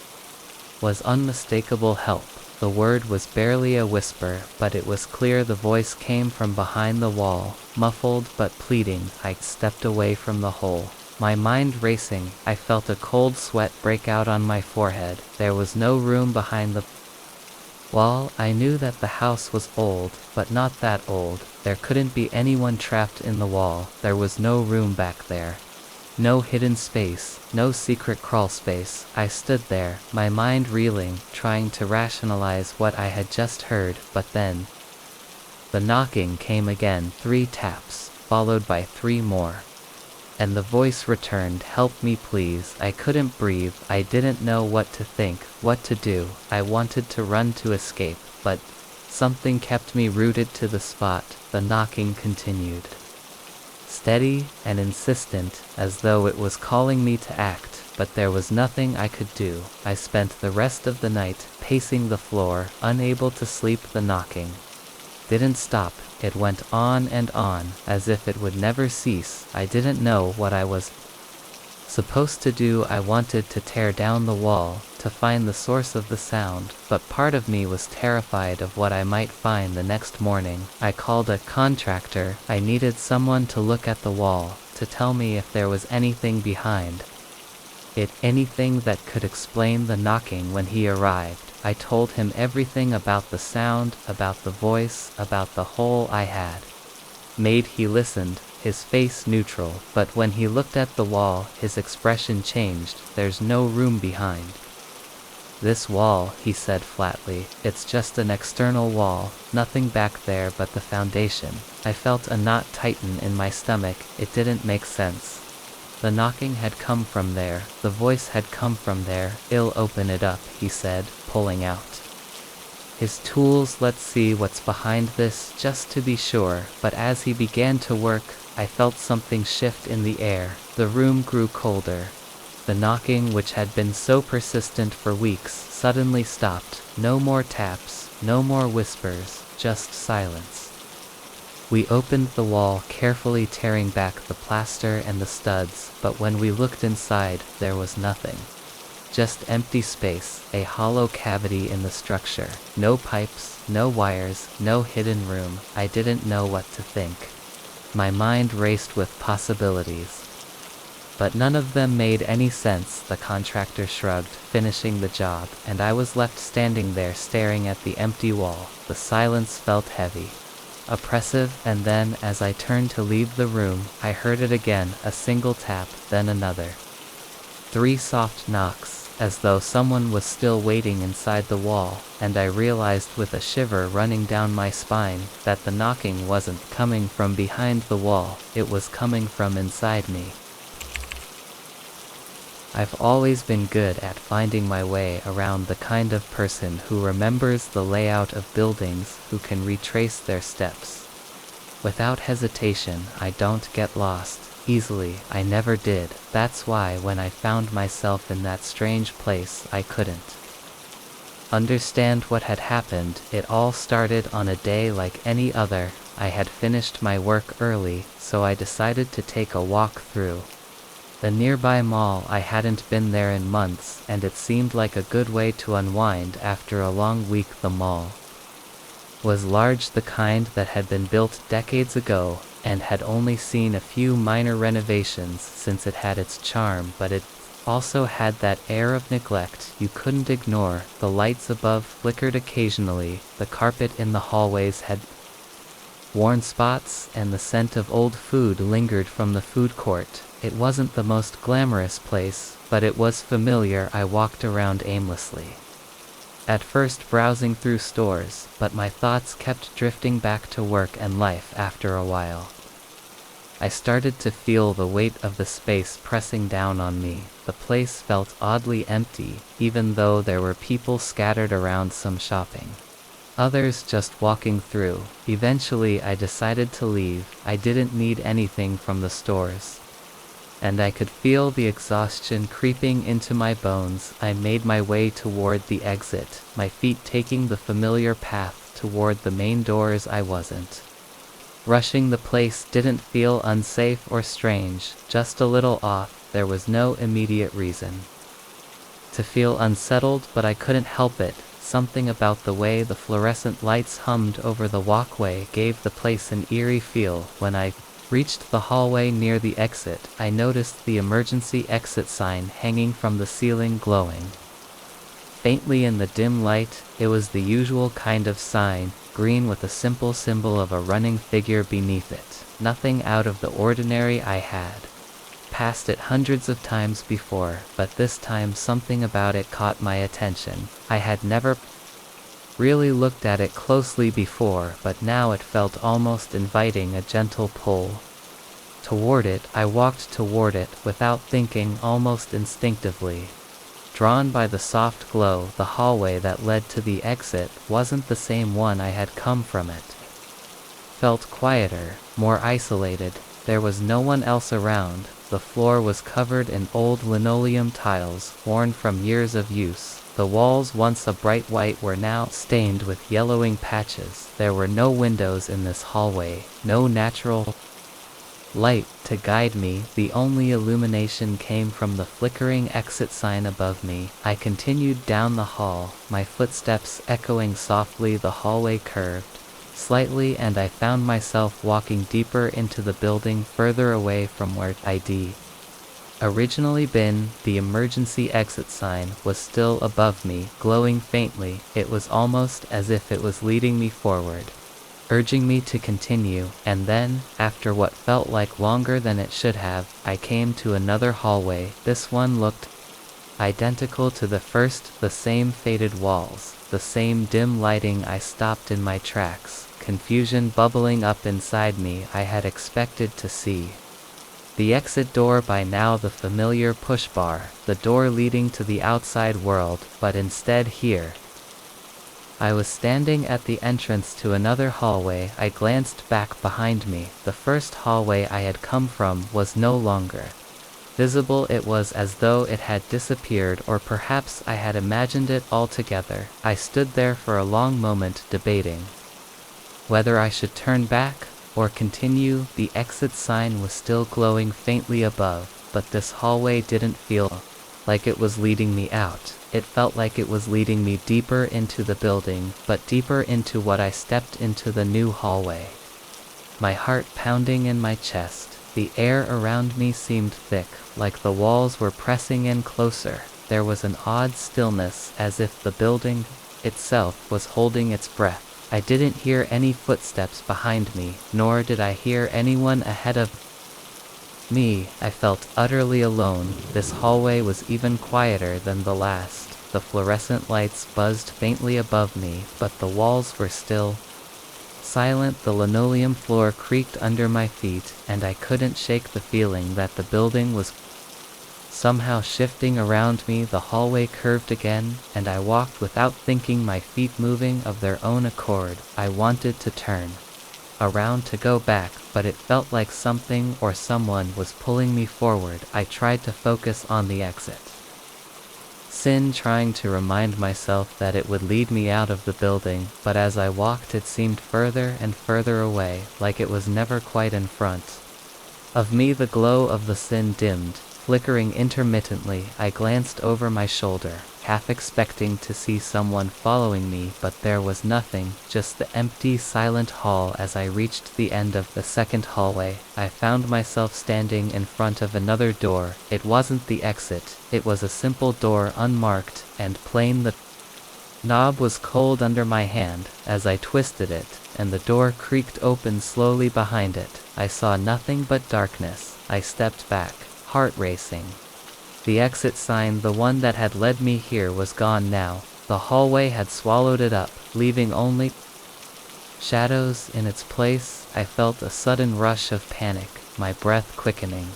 was unmistakable. Help. The word was barely a whisper, but it was clear. The voice came from behind the wall, muffled but pleading. I stepped away from the hole, my mind racing. I felt a cold sweat break out on my forehead. There was no room behind the wall. I knew that the house was old, but not that old. There couldn't be anyone trapped in the wall. There was no room back there. No hidden space, no secret crawl space. I stood there, my mind reeling, trying to rationalize what I had just heard, but then the knocking came again, 3 taps, followed by 3 more. And the voice returned, "Help me, please." I couldn't breathe. I didn't know what to think, what to do. I wanted to run to escape, but something kept me rooted to the spot. The knocking continued, steady and insistent, as though it was calling me to act, but there was nothing I could do. I spent the rest of the night pacing the floor, unable to sleep. The knocking didn't stop. It went on and on, as if it would never cease. I didn't know what I was supposed to do. I wanted to tear down the wall, to find the source of the sound, but part of me was terrified of what I might find the next morning. I called a contractor. I needed someone to look at the wall, to tell me if there was anything behind it, anything that could explain the knocking. When he arrived, I told him everything about the sound, about the voice, about the hole I had made. He listened, his face neutral, but when he looked at the wall, his expression changed. "There's no room behind this wall," he said flatly. "It's just an external wall, nothing back there but the foundation." I felt a knot tighten in my stomach. It didn't make sense. The knocking had come from there. The voice had come from there. "I'll open it up," he said, pulling out His tools, let's see what's behind this, just to be sure. But as he began to work, I felt something shift in the air. The room grew colder. The knocking, which had been so persistent for weeks, suddenly stopped. No more taps, no more whispers, just silence. We opened the wall, carefully tearing back the plaster and the studs, but when we looked inside, there was nothing. Just empty space, a hollow cavity in the structure. No pipes, no wires, no hidden room. I didn't know what to think. My mind raced with possibilities. But none of them made any sense. The contractor shrugged, finishing the job, and I was left standing there staring at the empty wall. The silence felt heavy, oppressive, and then, as I turned to leave the room, I heard it again, a single tap, then another. 3 soft knocks, as though someone was still waiting inside the wall, and I realized with a shiver running down my spine that the knocking wasn't coming from behind the wall, it was coming from inside me. I've always been good at finding my way around, the kind of person who remembers the layout of buildings, who can retrace their steps. Without hesitation, I don't get lost easily. I never did. That's why when I found myself in that strange place, I couldn't understand what had happened. It all started on a day like any other. I had finished my work early, so I decided to take a walk through the nearby mall. I hadn't been there in months, and it seemed like a good way to unwind after a long week. The mall was large, the kind that had been built decades ago, and had only seen a few minor renovations since it had its charm, but it also had that air of neglect you couldn't ignore. The lights above flickered occasionally, the carpet in the hallways had worn spots, and the scent of old food lingered from the food court. It wasn't the most glamorous place, but it was familiar. I walked around aimlessly, at first browsing through stores, but my thoughts kept drifting back to work and life. After a while, I started to feel the weight of the space pressing down on me. The place felt oddly empty, even though there were people scattered around, some shopping, others just walking through. Eventually I decided to leave. I didn't need anything from the stores, and I could feel the exhaustion creeping into my bones. I made my way toward the exit, my feet taking the familiar path toward the main doors. I wasn't rushing. The place didn't feel unsafe or strange, just a little off. There was no immediate reason to feel unsettled, but I couldn't help it. Something about the way the fluorescent lights hummed over the walkway gave the place an eerie feel. When I reached the hallway near the exit, I noticed the emergency exit sign hanging from the ceiling, glowing faintly in the dim light. It was the usual kind of sign, green with a simple symbol of a running figure beneath it. Nothing out of the ordinary. I had passed it hundreds of times before, but this time something about it caught my attention. I had never really looked at it closely before, but now it felt almost inviting, a gentle pull toward it. I walked toward it without thinking, almost instinctively, drawn by the soft glow. The hallway that led to the exit wasn't the same one I had come from. It felt quieter, more isolated. There was no one else around. The floor was covered in old linoleum tiles, worn from years of use. The walls, once a bright white, were now stained with yellowing patches. There were no windows in this hallway, no natural light to guide me. The only illumination came from the flickering exit sign above me. I continued down the hall, my footsteps echoing softly. The hallway curved slightly, and I found myself walking deeper into the building, further away from where I'd originally been. The emergency exit sign was still above me, glowing faintly. It was almost as if it was leading me forward, urging me to continue. And then, after what felt like longer than it should have, I came to another hallway. This one looked identical to the first, the same faded walls, the same dim lighting. I stopped in my tracks, confusion bubbling up inside me. I had expected to see the exit door by now, the familiar push bar, the door leading to the outside world, but instead here I was standing at the entrance to another hallway. I glanced back behind me. The first hallway I had come from was no longer visible. It was as though it had disappeared, or perhaps I had imagined it altogether. I stood there for a long moment, debating whether I should turn back or continue. The exit sign was still glowing faintly above, but this hallway didn't feel like it was leading me out. It felt like it was leading me deeper into the building, but deeper into what I stepped into the new hallway. My heart pounding in my chest. The air around me seemed thick, like the walls were pressing in closer. There was an odd stillness, as if the building itself was holding its breath. I didn't hear any footsteps behind me, nor did I hear anyone ahead of me. I felt utterly alone. This hallway was even quieter than the last. The fluorescent lights buzzed faintly above me, but the walls were still silent. The linoleum floor creaked under my feet, and I couldn't shake the feeling that the building was somehow shifting around me. The hallway curved again, and I walked without thinking, my feet moving of their own accord. I wanted to turn around to go back, but it felt like something or someone was pulling me forward. I tried to focus on the exit sign, trying to remind myself that it would lead me out of the building, but as I walked it seemed further and further away, like it was never quite in front of me. The glow of the sign dimmed, flickering intermittently. I glanced over my shoulder, half expecting to see someone following me, but there was nothing, just the empty, silent hall. As I reached the end of the second hallway, I found myself standing in front of another door. It wasn't the exit, it was a simple door, unmarked and plain. The knob was cold under my hand as I twisted it, and the door creaked open slowly behind it. I saw nothing but darkness. I stepped back, heart racing. The exit sign, the one that had led me here, was gone now. The hallway had swallowed it up, leaving only shadows in its place. I felt a sudden rush of panic, my breath quickening.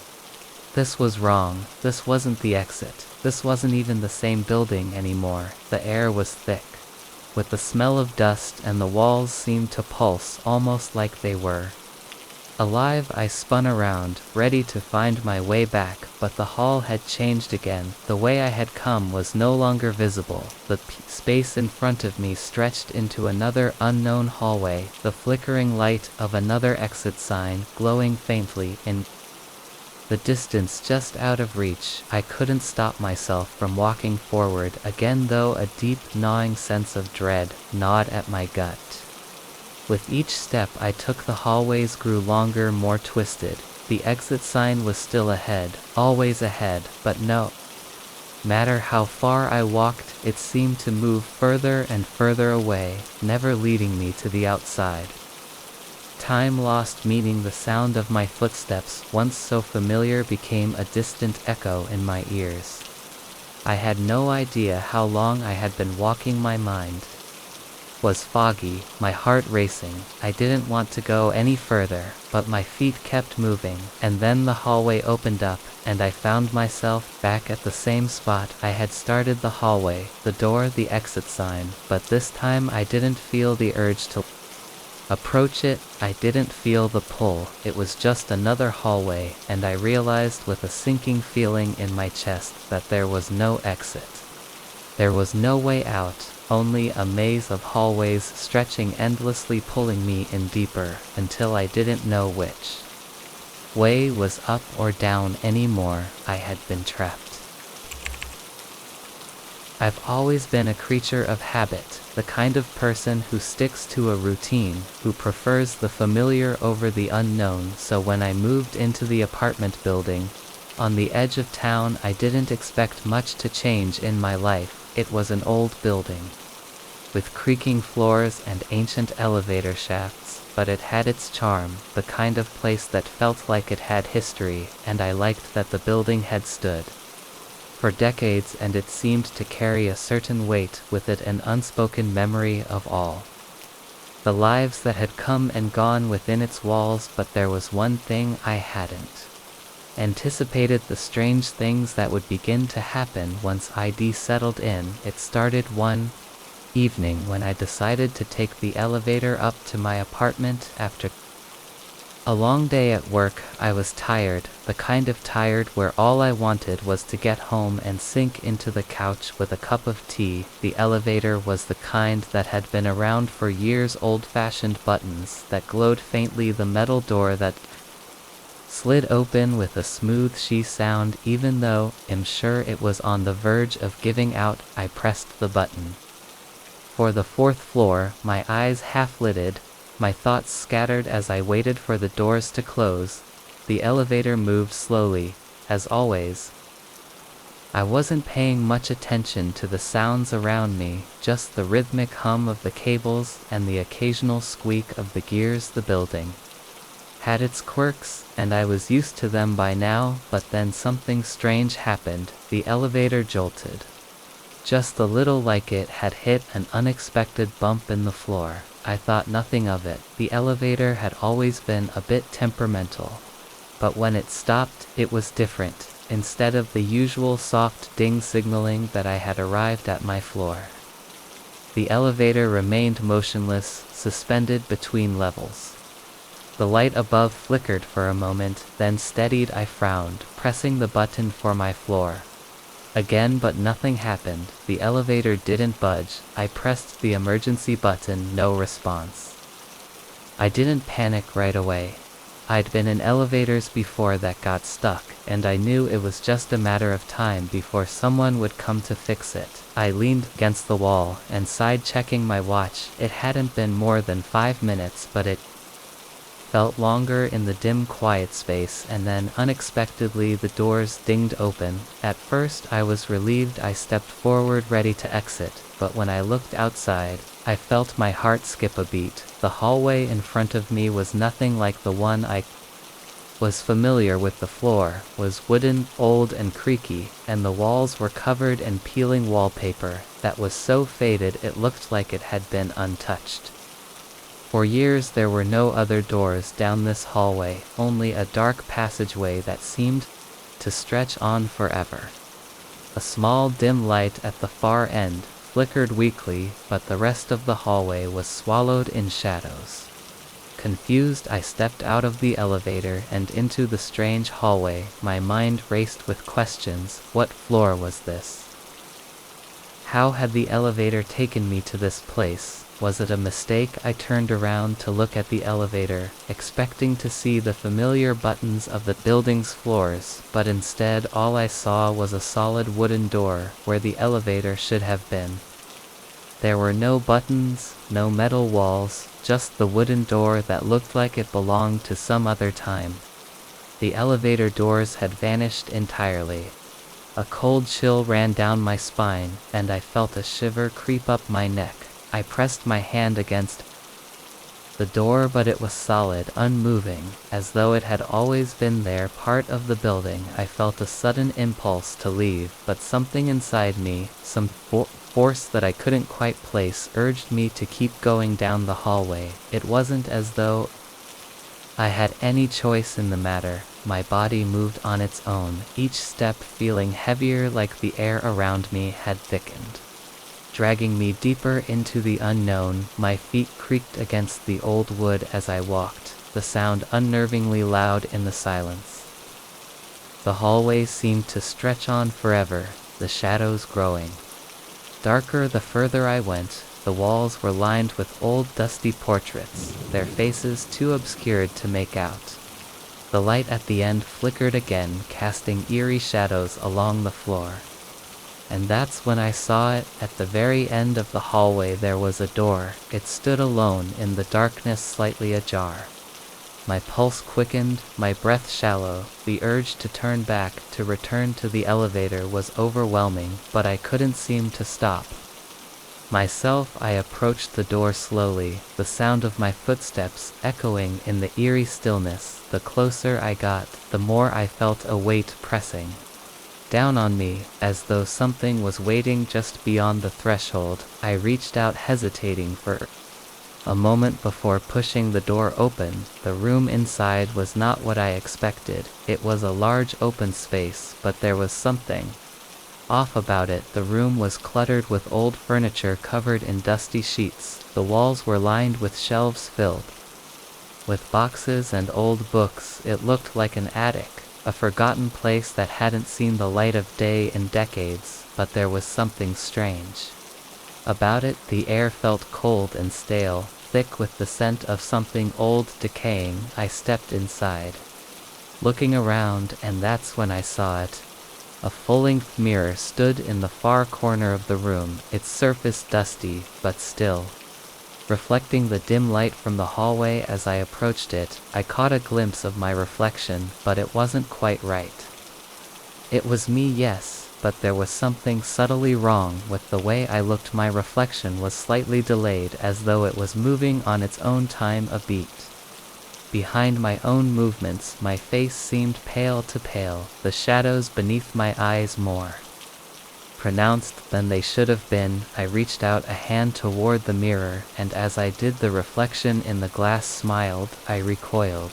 This was wrong. This wasn't the exit. This wasn't even the same building anymore. The air was thick with the smell of dust, and the walls seemed to pulse, almost like they were alive. I spun around, ready to find my way back, but the hall had changed again. The way I had come was no longer visible. The space in front of me stretched into another unknown hallway, the flickering light of another exit sign glowing faintly in the distance, just out of reach. I couldn't stop myself from walking forward again, though a deep, gnawing sense of dread gnawed at my gut. With each step I took, the hallways grew longer, more twisted. The exit sign was still ahead, always ahead, but no matter how far I walked, it seemed to move further and further away, never leading me to the outside. Time lost meaning. The sound of my footsteps, once so familiar, became a distant echo in my ears. I had no idea how long I had been walking. My mind was foggy, my heart racing. I didn't want to go any further, but my feet kept moving, and then the hallway opened up, and I found myself back at the same spot I had started. The hallway, the door, the exit sign, but this time I didn't feel the urge to approach it. I didn't feel the pull. It was just another hallway, and I realized with a sinking feeling in my chest that there was no exit. There was no way out, only a maze of hallways stretching endlessly, pulling me in deeper, until I didn't know which way was up or down anymore. I had been trapped. I've always been a creature of habit, the kind of person who sticks to a routine, who prefers the familiar over the unknown. So when I moved into the apartment building on the edge of town, I didn't expect much to change in my life. It was an old building with creaking floors and ancient elevator shafts, but it had its charm, the kind of place that felt like it had history, and I liked that the building had stood for decades, and it seemed to carry a certain weight with it, an unspoken memory of all the lives that had come and gone within its walls. But there was one thing I hadn't anticipated: the strange things that would begin to happen once I'd settled in. It started one evening when I decided to take the elevator up to my apartment after a long day at work. I was tired, the kind of tired where all I wanted was to get home and sink into the couch with a cup of tea. The elevator was the kind that had been around for years, old-fashioned buttons that glowed faintly, the metal door that slid open with a smooth she sound. Even though I'm sure it was on the verge of giving out, I pressed the button. For the fourth floor, my eyes half-lidded, my thoughts scattered as I waited for the doors to close. The elevator moved slowly, as always. I wasn't paying much attention to the sounds around me, just the rhythmic hum of the cables and the occasional squeak of the gears. The building had its quirks, and I was used to them by now, but then something strange happened. The elevator jolted. Just a little, like it had hit an unexpected bump in the floor. I thought nothing of it. The elevator had always been a bit temperamental. But when it stopped, it was different. Instead of the usual soft ding signaling that I had arrived at my floor, the elevator remained motionless, suspended between levels. The light above flickered for a moment, then steadied. I frowned, pressing the button for my floor again, but nothing happened. The elevator didn't budge. I pressed the emergency button, no response. I didn't panic right away. I'd been in elevators before that got stuck, and I knew it was just a matter of time before someone would come to fix it. I leaned against the wall and sighed, checking my watch. It hadn't been more than 5 minutes, but it felt longer in the dim, quiet space. And then, unexpectedly, the doors dinged open. At first I was relieved. I stepped forward, ready to exit, but when I looked outside, I felt my heart skip a beat. The hallway in front of me was nothing like the one I was familiar with. The floor was wooden, old and creaky, and the walls were covered in peeling wallpaper that was so faded it looked like it had been untouched. For years there were no other doors down this hallway, only a dark passageway that seemed to stretch on forever. A small dim light at the far end flickered weakly, but the rest of the hallway was swallowed in shadows. Confused, I stepped out of the elevator and into the strange hallway. My mind raced with questions. What floor was this? How had the elevator taken me to this place? Was it a mistake? I turned around to look at the elevator, expecting to see the familiar buttons of the building's floors, but instead all I saw was a solid wooden door where the elevator should have been. There were no buttons, no metal walls, just the wooden door that looked like it belonged to some other time. The elevator doors had vanished entirely. A cold chill ran down my spine, and I felt a shiver creep up my neck. I pressed my hand against the door, but it was solid, unmoving, as though it had always been there, part of the building. I felt a sudden impulse to leave, but something inside me, some force that I couldn't quite place, urged me to keep going down the hallway. It wasn't as though I had any choice in the matter. My body moved on its own, each step feeling heavier, like the air around me had thickened, dragging me deeper into the unknown. My feet creaked against the old wood as I walked, the sound unnervingly loud in the silence. The hallway seemed to stretch on forever, the shadows growing darker the further I went. The walls were lined with old dusty portraits, their faces too obscured to make out. The light at the end flickered again, casting eerie shadows along the floor. And that's when I saw it. At the very end of the hallway there was a door. It stood alone in the darkness, slightly ajar. My pulse quickened, my breath shallow. The urge to turn back, to return to the elevator, was overwhelming, but I couldn't seem to stop myself. I approached the door slowly, the sound of my footsteps echoing in the eerie stillness. The closer I got, the more I felt a weight pressing down on me, as though something was waiting just beyond the threshold. I reached out, hesitating for a moment before pushing the door open. The room inside was not what I expected. It was a large open space, but there was something off about it. The room was cluttered with old furniture covered in dusty sheets. The walls were lined with shelves filled with boxes and old books. It looked like an attic, a forgotten place that hadn't seen the light of day in decades, but there was something strange about it. The air felt cold and stale, thick with the scent of something old decaying. I stepped inside, looking around, and that's when I saw it. A full-length mirror stood in the far corner of the room, its surface dusty, but still reflecting the dim light from the hallway. As I approached it, I caught a glimpse of my reflection, but it wasn't quite right. It was me, yes, but there was something subtly wrong with the way I looked. My reflection was slightly delayed, as though it was moving on its own time, a beat behind my own movements. My face seemed pale, the shadows beneath my eyes more pronounced than they should have been. I reached out a hand toward the mirror, and as I did, the reflection in the glass smiled. I recoiled,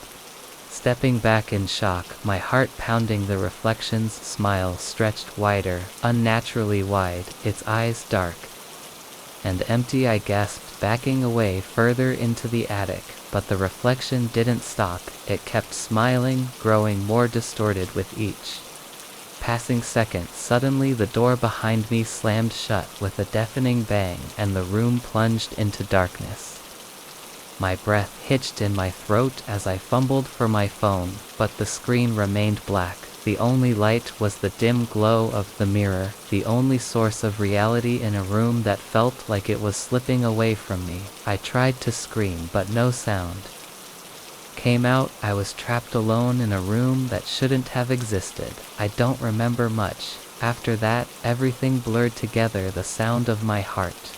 stepping back in shock, my heart pounding. The reflection's smile stretched wider, unnaturally wide, its eyes dark and empty. I gasped, backing away further into the attic, but the reflection didn't stop. It kept smiling, growing more distorted with each passing second. Suddenly the door behind me slammed shut with a deafening bang, and the room plunged into darkness. My breath hitched in my throat as I fumbled for my phone, but the screen remained black. The only light was the dim glow of the mirror, the only source of reality in a room that felt like it was slipping away from me. I tried to scream, but no sound came out. I was trapped alone in a room that shouldn't have existed. I don't remember much. After that, everything blurred together. The sound of my heart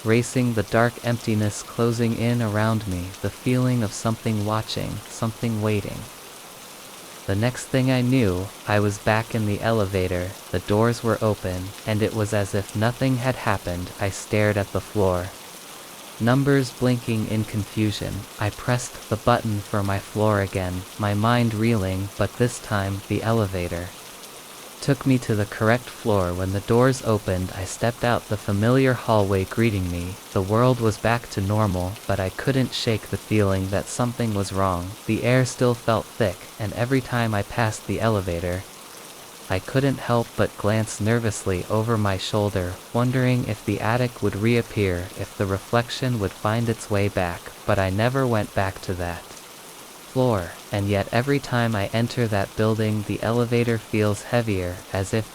racing, the dark emptiness closing in around me, the feeling of something watching, something waiting. The next thing I knew, I was back in the elevator. The doors were open, and it was as if nothing had happened. I stared at the floor, numbers blinking in confusion. I pressed the button for my floor again, my mind reeling, but this time, the elevator took me to the correct floor. When the doors opened, I stepped out, the familiar hallway greeting me. The world was back to normal, but I couldn't shake the feeling that something was wrong. The air still felt thick, and every time I passed the elevator, I couldn't help but glance nervously over my shoulder, wondering if the attic would reappear, if the reflection would find its way back. But I never went back to that floor, and yet every time I enter that building, the elevator feels heavier, as if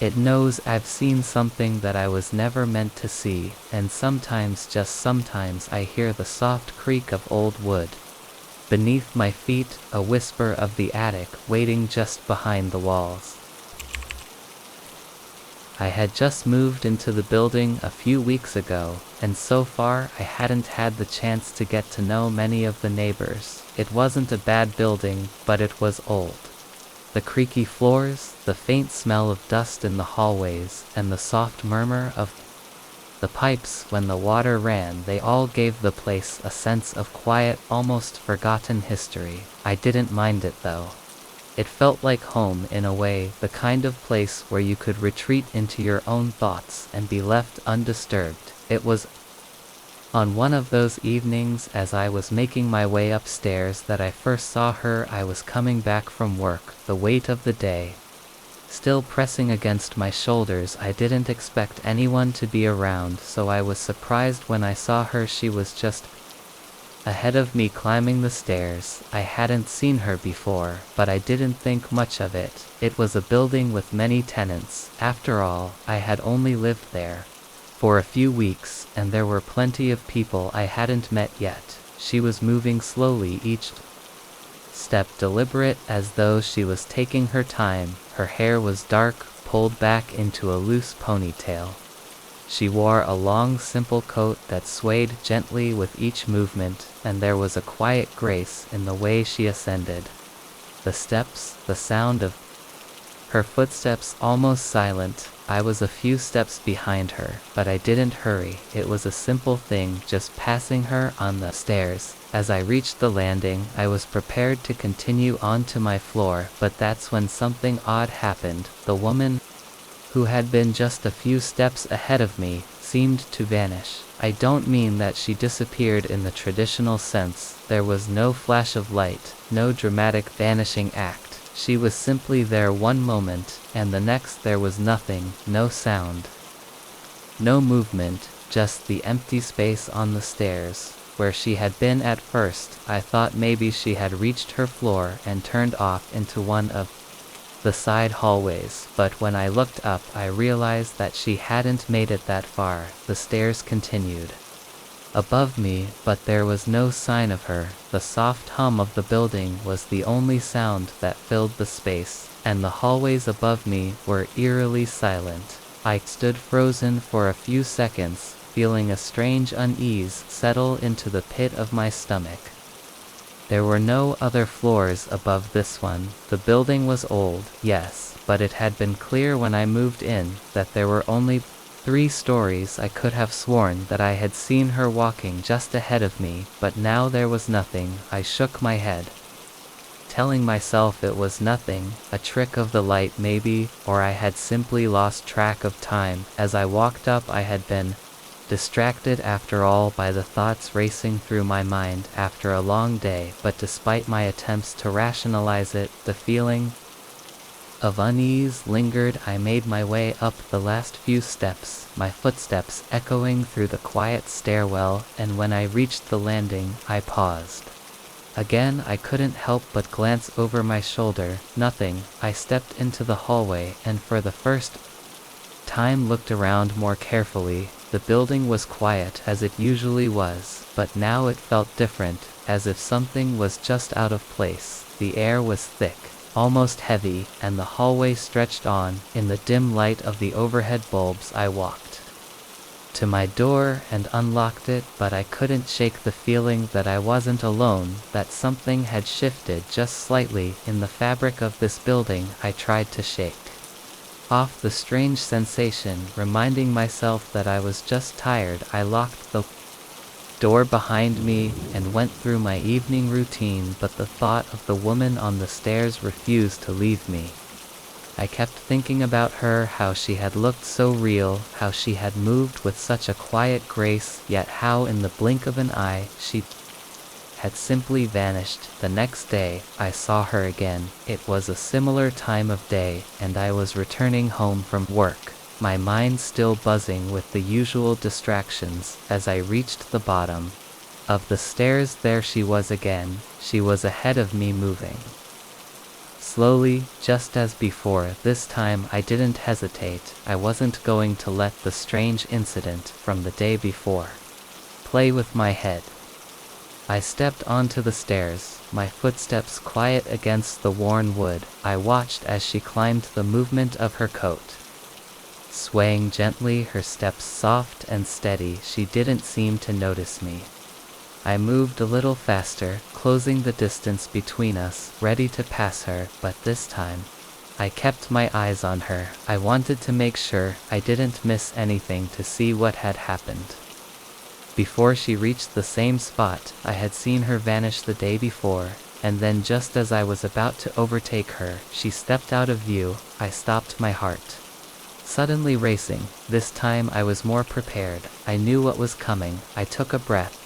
it knows I've seen something that I was never meant to see. And sometimes, just sometimes, I hear the soft creak of old wood beneath my feet, a whisper of the attic waiting just behind the walls. I had just moved into the building a few weeks ago, and so far I hadn't had the chance to get to know many of the neighbors. It wasn't a bad building, but it was old. The creaky floors, the faint smell of dust in the hallways, and the soft murmur of the pipes when the water ran, they all gave the place a sense of quiet, almost forgotten history. I didn't mind it though. It felt like home in a way, the kind of place where you could retreat into your own thoughts and be left undisturbed. It was on one of those evenings, as I was making my way upstairs, that I first saw her. I was coming back from work, the weight of the day still pressing against my shoulders. I didn't expect anyone to be around, so I was surprised when I saw her. She was just ahead of me, climbing the stairs. I hadn't seen her before, but I didn't think much of it. It was a building with many tenants. After all, I had only lived there for a few weeks, and there were plenty of people I hadn't met yet. She was moving slowly, each step deliberate, as though she was taking her time. Her hair was dark, pulled back into a loose ponytail. She wore a long, simple coat that swayed gently with each movement, and there was a quiet grace in the way she ascended the steps, the sound of her footsteps almost silent. I was a few steps behind her, but I didn't hurry. It was a simple thing, just passing her on the stairs. As I reached the landing, I was prepared to continue on to my floor, but that's when something odd happened. The woman who had been just a few steps ahead of me, seemed to vanish. I don't mean that she disappeared in the traditional sense. There was no flash of light, no dramatic vanishing act. She was simply there one moment, and the next there was nothing, no sound, no movement, just the empty space on the stairs. Where she had been at first, I thought maybe she had reached her floor and turned off into one of the side hallways, but when I looked up I realized that she hadn't made it that far. The stairs continued above me, but there was no sign of her. The soft hum of the building was the only sound that filled the space, and the hallways above me were eerily silent. I stood frozen for a few seconds, feeling a strange unease settle into the pit of my stomach. There were no other floors above this one. The building was old, yes, but it had been clear when I moved in that there were only 3 stories. I could have sworn that I had seen her walking just ahead of me, but now there was nothing. I shook my head, telling myself it was nothing, a trick of the light maybe, or I had simply lost track of time. As I walked up I had been distracted after all by the thoughts racing through my mind after a long day, but despite my attempts to rationalize it, the feeling of unease lingered. I made my way up the last few steps, my footsteps echoing through the quiet stairwell, and when I reached the landing, I paused. Again I couldn't help but glance over my shoulder. Nothing. I stepped into the hallway and for the first time looked around more carefully. The building was quiet as it usually was, but now it felt different, as if something was just out of place. The air was thick, almost heavy, and the hallway stretched on. In the dim light of the overhead bulbs I walked to my door and unlocked it, but I couldn't shake the feeling that I wasn't alone, that something had shifted just slightly in the fabric of this building. I tried to shake off the strange sensation, reminding myself that I was just tired. I locked the door behind me and went through my evening routine, but the thought of the woman on the stairs refused to leave me. I kept thinking about her, how she had looked so real, how she had moved with such a quiet grace, yet how in the blink of an eye she had simply vanished. The next day, I saw her again. It was a similar time of day, and I was returning home from work, my mind still buzzing with the usual distractions. As I reached the bottom of the stairs, there she was again. She was ahead of me, moving slowly, just as before. This time I didn't hesitate. I wasn't going to let the strange incident from the day before play with my head. I stepped onto the stairs, my footsteps quiet against the worn wood. I watched as she climbed, the movement of her coat swaying gently, her steps soft and steady. She didn't seem to notice me. I moved a little faster, closing the distance between us, ready to pass her, but this time I kept my eyes on her. I wanted to make sure I didn't miss anything, to see what had happened before she reached the same spot I had seen her vanish the day before, and then just as I was about to overtake her, she stepped out of view. I stopped, my heart suddenly racing. This time I was more prepared. I knew what was coming. I took a breath,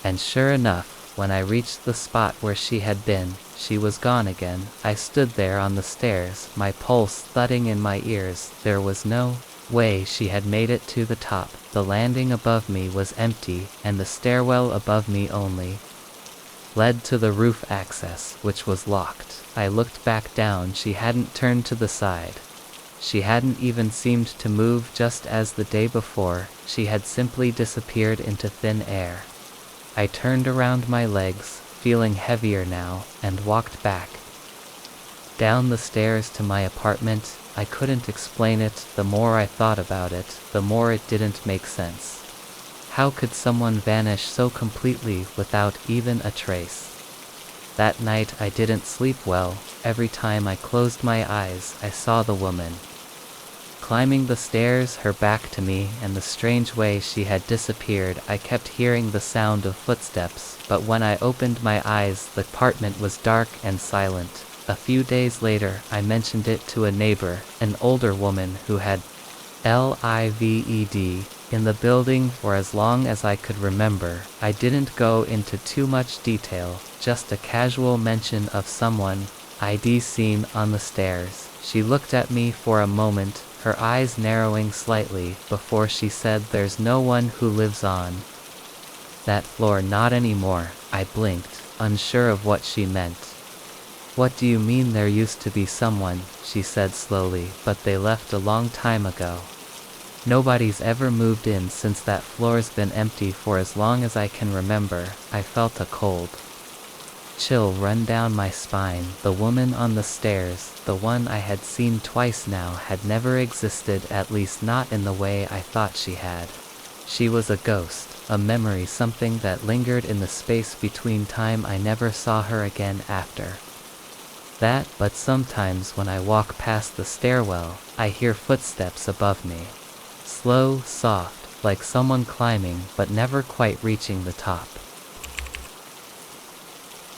and sure enough, when I reached the spot where she had been, she was gone again. I stood there on the stairs, my pulse thudding in my ears. There was no way she had made it to the top. The landing above me was empty, and the stairwell above me only led to the roof access, which was locked. I looked back down. She hadn't turned to the side. She hadn't even seemed to move. Just as the day before, she had simply disappeared into thin air. I turned around, my legs feeling heavier now, and walked back down the stairs to my apartment. I couldn't explain it. The more I thought about it, the more it didn't make sense. How could someone vanish so completely without even a trace? That night I didn't sleep well. Every time I closed my eyes, I saw the woman climbing the stairs, her back to me, and the strange way she had disappeared. I kept hearing the sound of footsteps, but when I opened my eyes, the apartment was dark and silent. A few days later, I mentioned it to a neighbor, an older woman who had lived in the building for as long as I could remember. I didn't go into too much detail, just a casual mention of someone I'd seen on the stairs. She looked at me for a moment, her eyes narrowing slightly, before she said, "There's no one who lives on that floor, not anymore." I blinked, unsure of what she meant. "What do you mean there used to be someone?" she said slowly, "but they left a long time ago. Nobody's ever moved in since that floor's been empty for as long as I can remember." I felt a cold chill run down my spine. The woman on the stairs, the one I had seen twice now, had never existed, at least not in the way I thought she had. She was a ghost, a memory, something that lingered in the space between time. I never saw her again after that, but sometimes when I walk past the stairwell, I hear footsteps above me. Slow, soft, like someone climbing, but never quite reaching the top.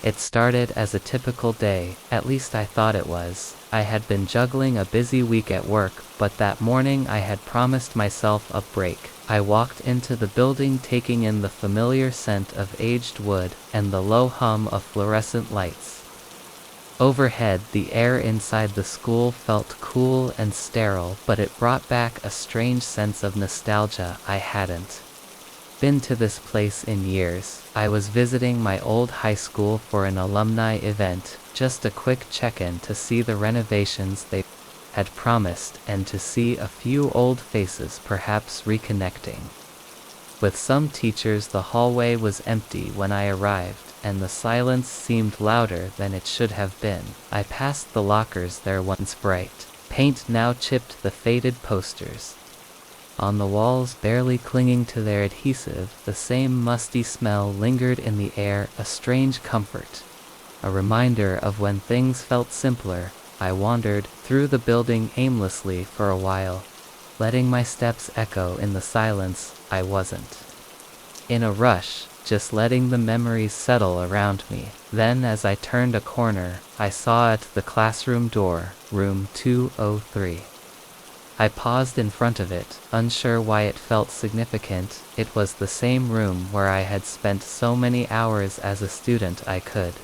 It started as a typical day, at least I thought it was. I had been juggling a busy week at work, but that morning I had promised myself a break. I walked into the building, taking in the familiar scent of aged wood, and the low hum of fluorescent lights. Overhead, the air inside the school felt cool and sterile, but it brought back a strange sense of nostalgia. I hadn't been to this place in years. I was visiting my old high school for an alumni event, just a quick check-in to see the renovations they had promised, and to see a few old faces perhaps reconnecting with some teachers. The hallway was empty when I arrived, and the silence seemed louder than it should have been. I passed the lockers, their once bright paint now chipped, the faded posters on the walls barely clinging to their adhesive. The same musty smell lingered in the air, a strange comfort, a reminder of when things felt simpler. I wandered through the building aimlessly for a while, letting my steps echo in the silence. I wasn't in a rush, just letting the memories settle around me. Then as I turned a corner, I saw at the classroom door, room 203. I paused in front of it, unsure why it felt significant. It was the same room where I had spent so many hours as a student. I could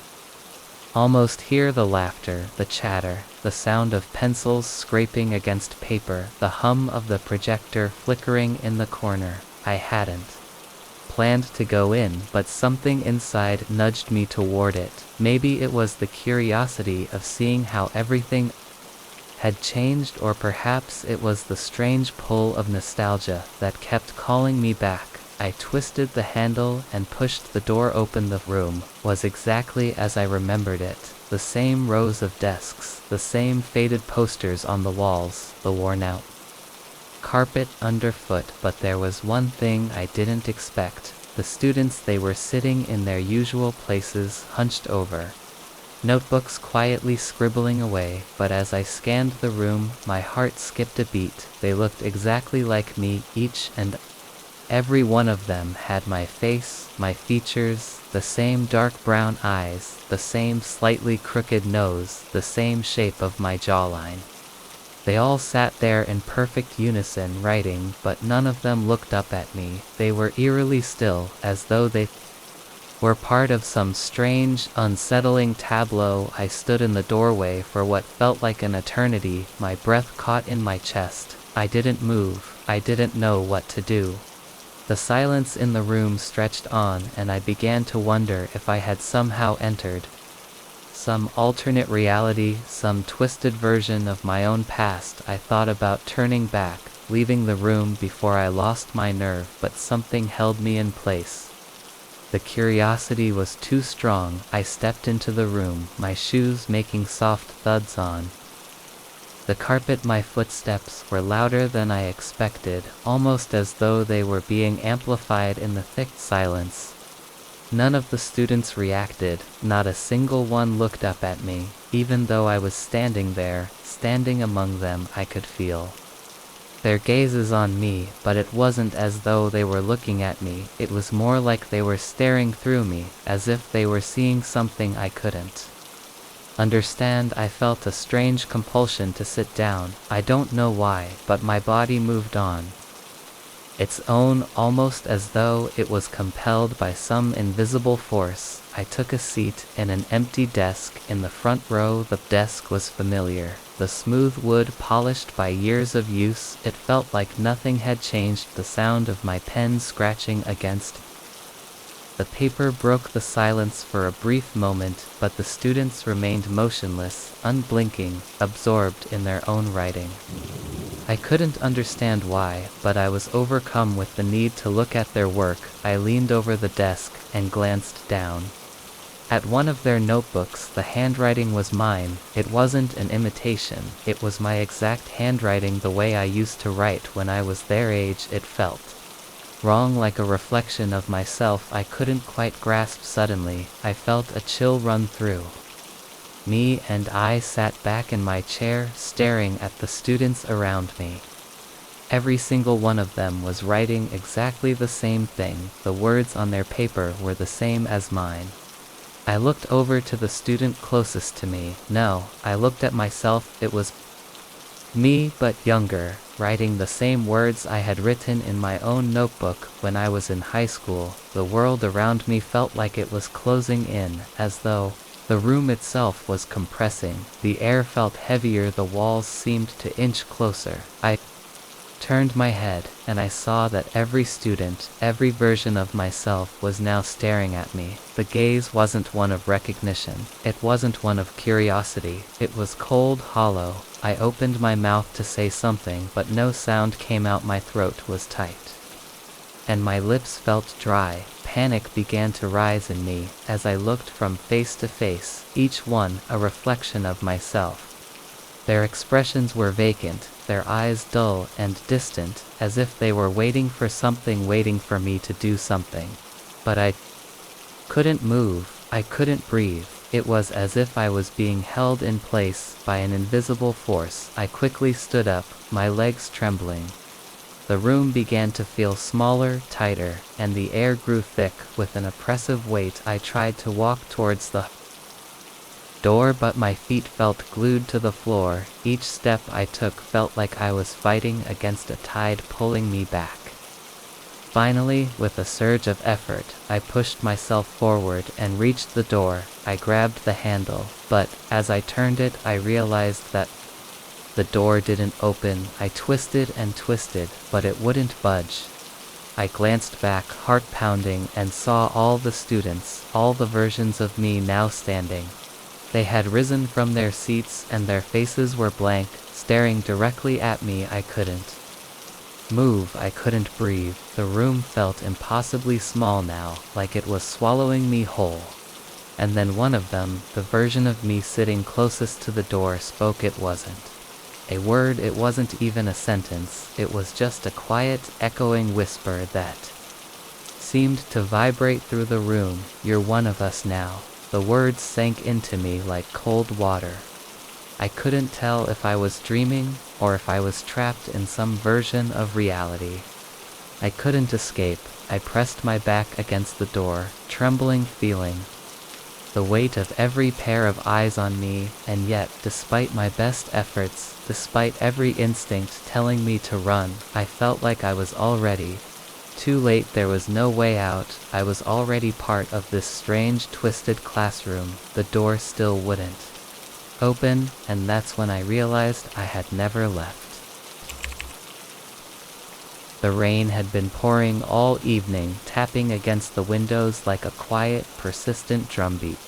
almost hear the laughter, the chatter, the sound of pencils scraping against paper, the hum of the projector flickering in the corner. I hadn't planned to go in, but something inside nudged me toward it. Maybe it was the curiosity of seeing how everything had changed, or perhaps it was the strange pull of nostalgia that kept calling me back. I twisted the handle and pushed the door open. The room was exactly as I remembered it. The same rows of desks, the same faded posters on the walls, the worn-out carpet underfoot, but there was one thing I didn't expect. The students, they were sitting in their usual places, hunched over notebooks, quietly scribbling away. But as I scanned the room, my heart skipped a beat. They looked exactly like me, each and every one of them had my face, my features, the same dark brown eyes, the same slightly crooked nose, the same shape of my jawline. They all sat there in perfect unison, writing, but none of them looked up at me. They were eerily still, as though they were part of some strange, unsettling tableau. I stood in the doorway for what felt like an eternity, my breath caught in my chest. I didn't move. I didn't know what to do. The silence in the room stretched on, and I began to wonder if I had somehow entered some alternate reality, some twisted version of my own past. I thought about turning back, leaving the room before I lost my nerve, but something held me in place. The curiosity was too strong. I stepped into the room, my shoes making soft thuds on the carpet. My footsteps were louder than I expected, almost as though they were being amplified in the thick silence. None of the students reacted, not a single one looked up at me. Even though I was standing there, standing among them, I could feel their gazes on me, but it wasn't as though they were looking at me. It was more like they were staring through me, as if they were seeing something I couldn't. Understand, I felt a strange compulsion to sit down. I don't know why, but my body moved on its own, almost as though it was compelled by some invisible force. I took a seat in an empty desk in the front row. The desk was familiar. The smooth wood polished by years of use. It felt like nothing had changed. The sound of my pen scratching against the paper broke the silence for a brief moment, but the students remained motionless, unblinking, absorbed in their own writing. I couldn't understand why, but I was overcome with the need to look at their work. I leaned over the desk and glanced down at one of their notebooks. The handwriting was mine. It wasn't an imitation. It was my exact handwriting, the way I used to write when I was their age. It felt wrong, like a reflection of myself I couldn't quite grasp. Suddenly, I felt a chill run through me, and I sat back in my chair, staring at the students around me. Every single one of them was writing exactly the same thing. The words on their paper were the same as mine. I looked over to the student closest to me. No, I looked at myself. It was me, but younger, writing the same words I had written in my own notebook when I was in high school. The world around me felt like it was closing in, as though the room itself was compressing. The air felt heavier. The walls seemed to inch closer. I turned my head, and I saw that every student, every version of myself, was now staring at me. The gaze wasn't one of recognition. It wasn't one of curiosity. It was cold, hollow. I opened my mouth to say something, but no sound came out. My throat was tight, and my lips felt dry. Panic began to rise in me as I looked from face to face, each one a reflection of myself. Their expressions were vacant, their eyes dull and distant, as if they were waiting for something, waiting for me to do something. But I couldn't move, I couldn't breathe. It was as if I was being held in place by an invisible force. I quickly stood up, my legs trembling. The room began to feel smaller, tighter, and the air grew thick with an oppressive weight. I tried to walk towards the door, but my feet felt glued to the floor. Each step I took felt like I was fighting against a tide pulling me back. Finally, with a surge of effort, I pushed myself forward and reached the door. I grabbed the handle, but as I turned it, I realized that the door didn't open. I twisted and twisted, but it wouldn't budge. I glanced back, heart pounding, and saw all the students, all the versions of me now standing. They had risen from their seats, and their faces were blank, staring directly at me. I couldn't move, I couldn't breathe. The room felt impossibly small now, like it was swallowing me whole. And then one of them, the version of me sitting closest to the door, spoke. It wasn't a word, it wasn't even a sentence. It was just a quiet, echoing whisper that seemed to vibrate through the room. "You're one of us now." The words sank into me like cold water. I couldn't tell if I was dreaming or if I was trapped in some version of reality. I couldn't escape. I pressed my back against the door, trembling, feeling the weight of every pair of eyes on me, and yet, despite my best efforts, despite every instinct telling me to run, I felt like I was already too late. There was no way out. I was already part of this strange, twisted classroom. The door still wouldn't open, and that's when I realized I had never left. The rain had been pouring all evening, tapping against the windows like a quiet, persistent drumbeat.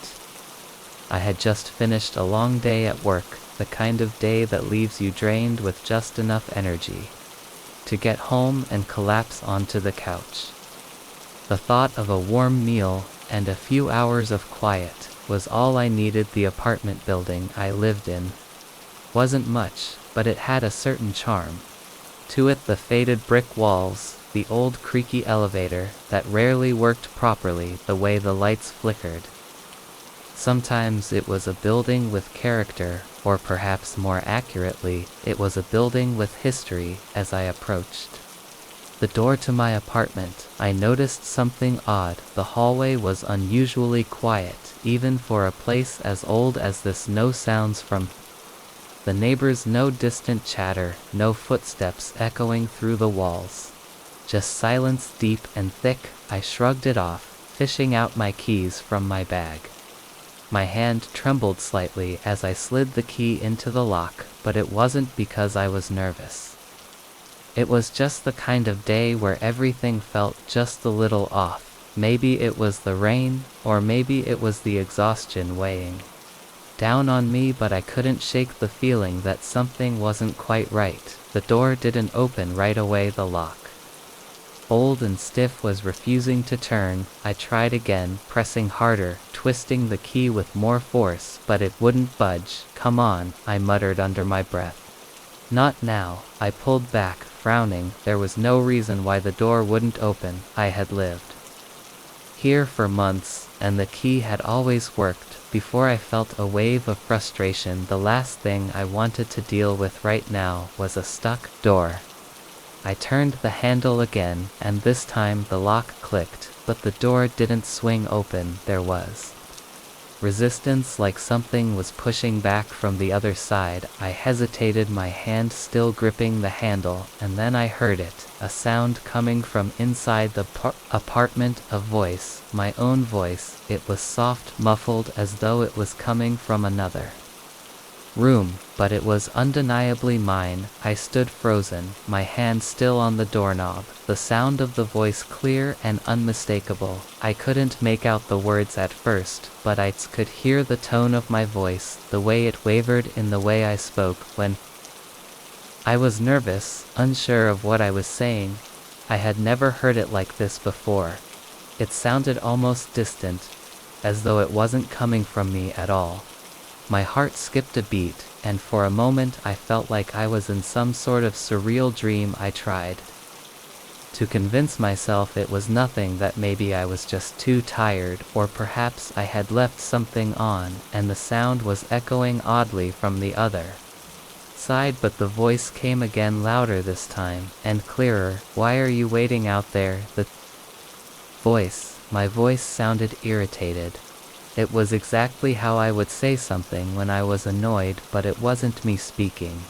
I had just finished a long day at work, the kind of day that leaves you drained with just enough energy to get home and collapse onto the couch. The thought of a warm meal and a few hours of quiet was all I needed. The apartment building I lived in wasn't much, but it had a certain charm to it. The faded brick walls, the old creaky elevator that rarely worked properly, the way the lights flickered. Sometimes it was a building with character, or perhaps more accurately, it was a building with history. As I approached The door to my apartment. I noticed something odd. The hallway was unusually quiet, even for a place as old as this. No sounds from the neighbors, no distant chatter, no footsteps echoing through the walls. Just silence, deep and thick. I shrugged it off, fishing out my keys from my bag. My hand trembled slightly as I slid the key into the lock, but it wasn't because I was nervous. It was just the kind of day where everything felt just a little off. Maybe it was the rain, or maybe it was the exhaustion weighing down on me, but I couldn't shake the feeling that something wasn't quite right. The door didn't open right away. The lock, old and stiff, was refusing to turn. I tried again, pressing harder, twisting the key with more force, but it wouldn't budge. "Come on," I muttered under my breath. "Not now." I pulled back, frowning. There was no reason why the door wouldn't open. I had lived here for months, and the key had always worked. Before I felt a wave of frustration, the last thing I wanted to deal with right now was a stuck door. I turned the handle again, and this time the lock clicked, but the door didn't swing open. There was resistance, like something was pushing back from the other side. I hesitated, my hand still gripping the handle, and then I heard it, a sound coming from inside the apartment, a voice, my own voice. It was soft, muffled, as though it was coming from another room, but it was undeniably mine. I stood frozen, my hand still on the doorknob, the sound of the voice clear and unmistakable. I couldn't make out the words at first, but I could hear the tone of my voice, the way it wavered in the way I spoke when I was nervous, unsure of what I was saying. I had never heard it like this before. It sounded almost distant, as though it wasn't coming from me at all. My heart skipped a beat, and for a moment I felt like I was in some sort of surreal dream. I tried to convince myself it was nothing, that maybe I was just too tired, or perhaps I had left something on, and the sound was echoing oddly from the other side. But the voice came again, louder this time, and clearer. "Why are you waiting out there?" My voice sounded irritated. It was exactly how I would say something when I was annoyed, but it wasn't me speaking.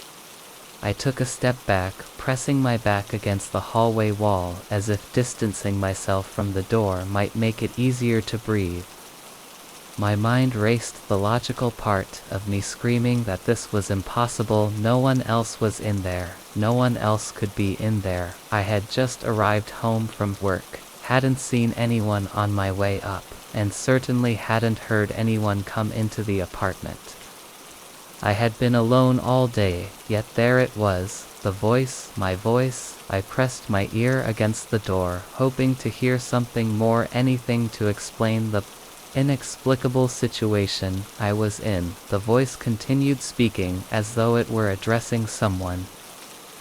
I took a step back, pressing my back against the hallway wall, as if distancing myself from the door might make it easier to breathe. My mind raced, the logical part of me screaming that this was impossible. No one else was in there. No one else could be in there. I had just arrived home from work, hadn't seen anyone on my way up, and certainly hadn't heard anyone come into the apartment. I had been alone all day, yet there it was, the voice, my voice. I pressed my ear against the door, hoping to hear something more, anything to explain the inexplicable situation I was in. The voice continued speaking, as though it were addressing someone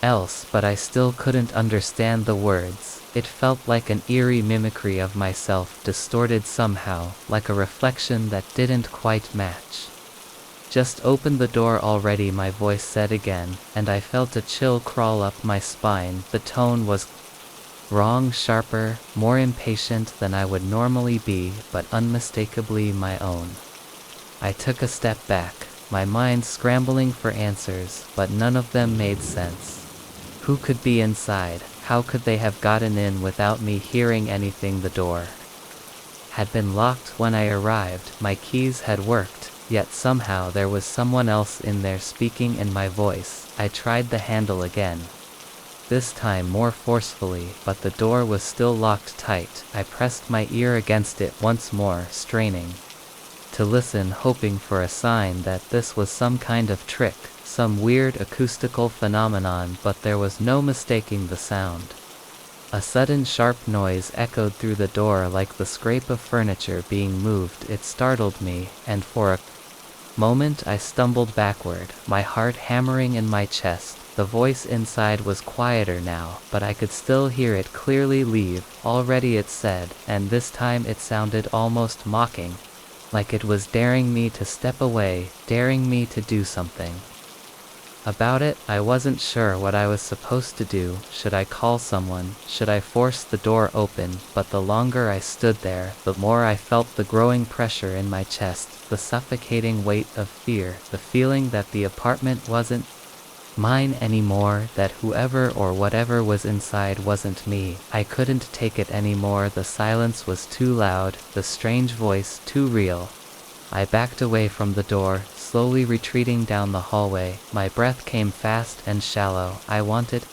else, but I still couldn't understand the words. It felt like an eerie mimicry of myself, distorted somehow, like a reflection that didn't quite match. "Just open the door already," my voice said again, and I felt a chill crawl up my spine. The tone was wrong, sharper, more impatient than I would normally be, but unmistakably my own. I took a step back, my mind scrambling for answers, but none of them made sense. Who could be inside? How could they have gotten in without me hearing anything? The door had been locked when I arrived, my keys had worked, yet somehow there was someone else in there speaking in my voice. I tried the handle again, this time more forcefully, but the door was still locked tight. I pressed my ear against it once more, straining to listen, hoping for a sign that this was some kind of trick, some weird acoustical phenomenon, but there was no mistaking the sound. A sudden sharp noise echoed through the door, like the scrape of furniture being moved. It startled me, and for a moment I stumbled backward, my heart hammering in my chest. The voice inside was quieter now, but I could still hear it clearly. "Leave already," it said, and this time it sounded almost mocking, like it was daring me to step away, daring me to do something About it, I wasn't sure what I was supposed to do. Should I call someone? Should I force the door open? But the longer I stood there, the more I felt the growing pressure in my chest, the suffocating weight of fear, the feeling that the apartment wasn't mine anymore, that whoever or whatever was inside wasn't me. I couldn't take it anymore. The silence was too loud, the strange voice too real. I backed away from the door, slowly retreating down the hallway. My breath came fast and shallow. I wanted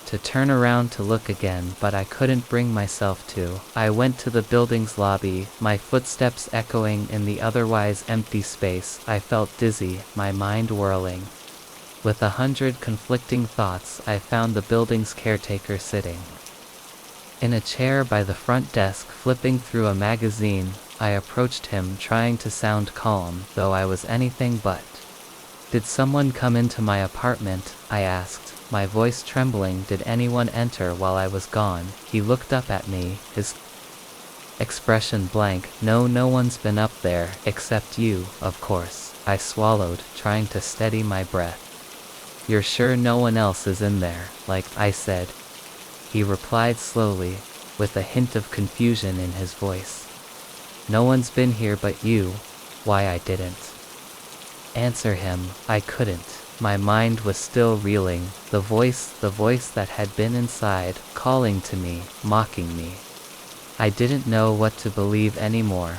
to turn around to look again, but I couldn't bring myself to. I went to the building's lobby, my footsteps echoing in the otherwise empty space. I felt dizzy, my mind whirling. With 100 conflicting thoughts, I found the building's caretaker sitting in a chair by the front desk, flipping through a magazine. I approached him, trying to sound calm, though I was anything but. "Did someone come into my apartment?" I asked, my voice trembling. "Did anyone enter while I was gone?" He looked up at me, his expression blank. "No, no one's been up there, except you, of course." I swallowed, trying to steady my breath. "You're sure no one else is in there?" "Like I said," he replied slowly, with a hint of confusion in his voice. "No one's been here but you." Why I didn't answer him, I couldn't. My mind was still reeling. The voice that had been inside, calling to me, mocking me. I didn't know what to believe anymore.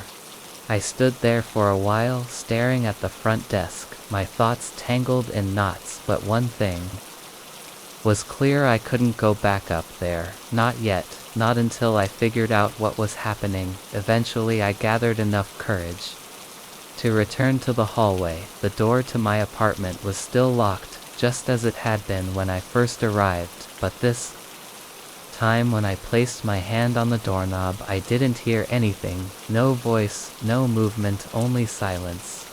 I stood there for a while, staring at the front desk, my thoughts tangled in knots, but one thing was clear: I couldn't go back up there. Not yet, not until I figured out what was happening. Eventually I gathered enough courage to return to the hallway. The door to my apartment was still locked, just as it had been when I first arrived, but this time when I placed my hand on the doorknob, I didn't hear anything. No voice, no movement, only silence.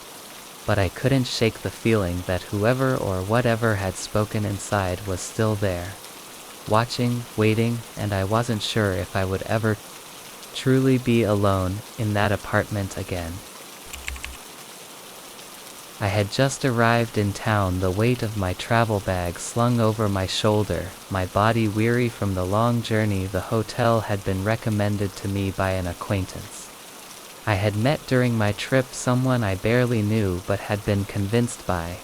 But I couldn't shake the feeling that whoever or whatever had spoken inside was still there, watching, waiting, and I wasn't sure if I would ever truly be alone in that apartment again. I had just arrived in town, the weight of my travel bag slung over my shoulder, my body weary from the long journey. The hotel had been recommended to me by an acquaintance I had met during my trip, someone I barely knew but had been convinced by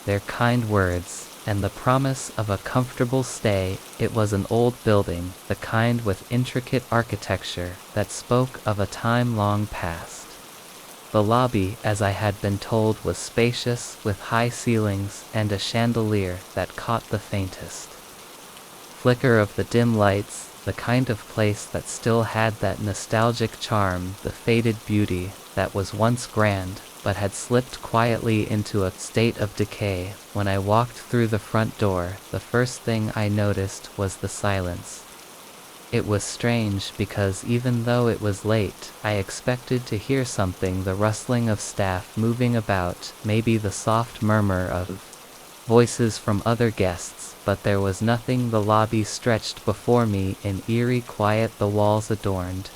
their kind words and the promise of a comfortable stay. It was an old building, the kind with intricate architecture that spoke of a time long past. The lobby, as I had been told, was spacious, with high ceilings and a chandelier that caught the faintest flicker of the dim lights, the kind of place that still had that nostalgic charm, the faded beauty that was once grand, but had slipped quietly into a state of decay. When I walked through the front door, the first thing I noticed was the silence. It was strange because even though it was late, I expected to hear something: the rustling of staff moving about, maybe the soft murmur of voices from other guests, but there was nothing. The lobby stretched before me in eerie quiet, the walls adorned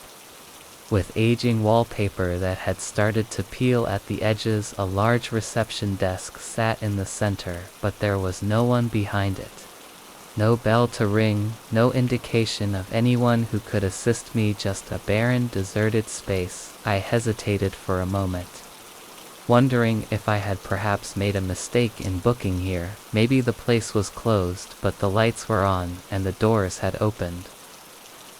with aging wallpaper that had started to peel at the edges. A large reception desk sat in the center, but there was no one behind it. No bell to ring, no indication of anyone who could assist me, just a barren, deserted space. I hesitated for a moment, wondering if I had perhaps made a mistake in booking here. Maybe the place was closed, but the lights were on, and the doors had opened.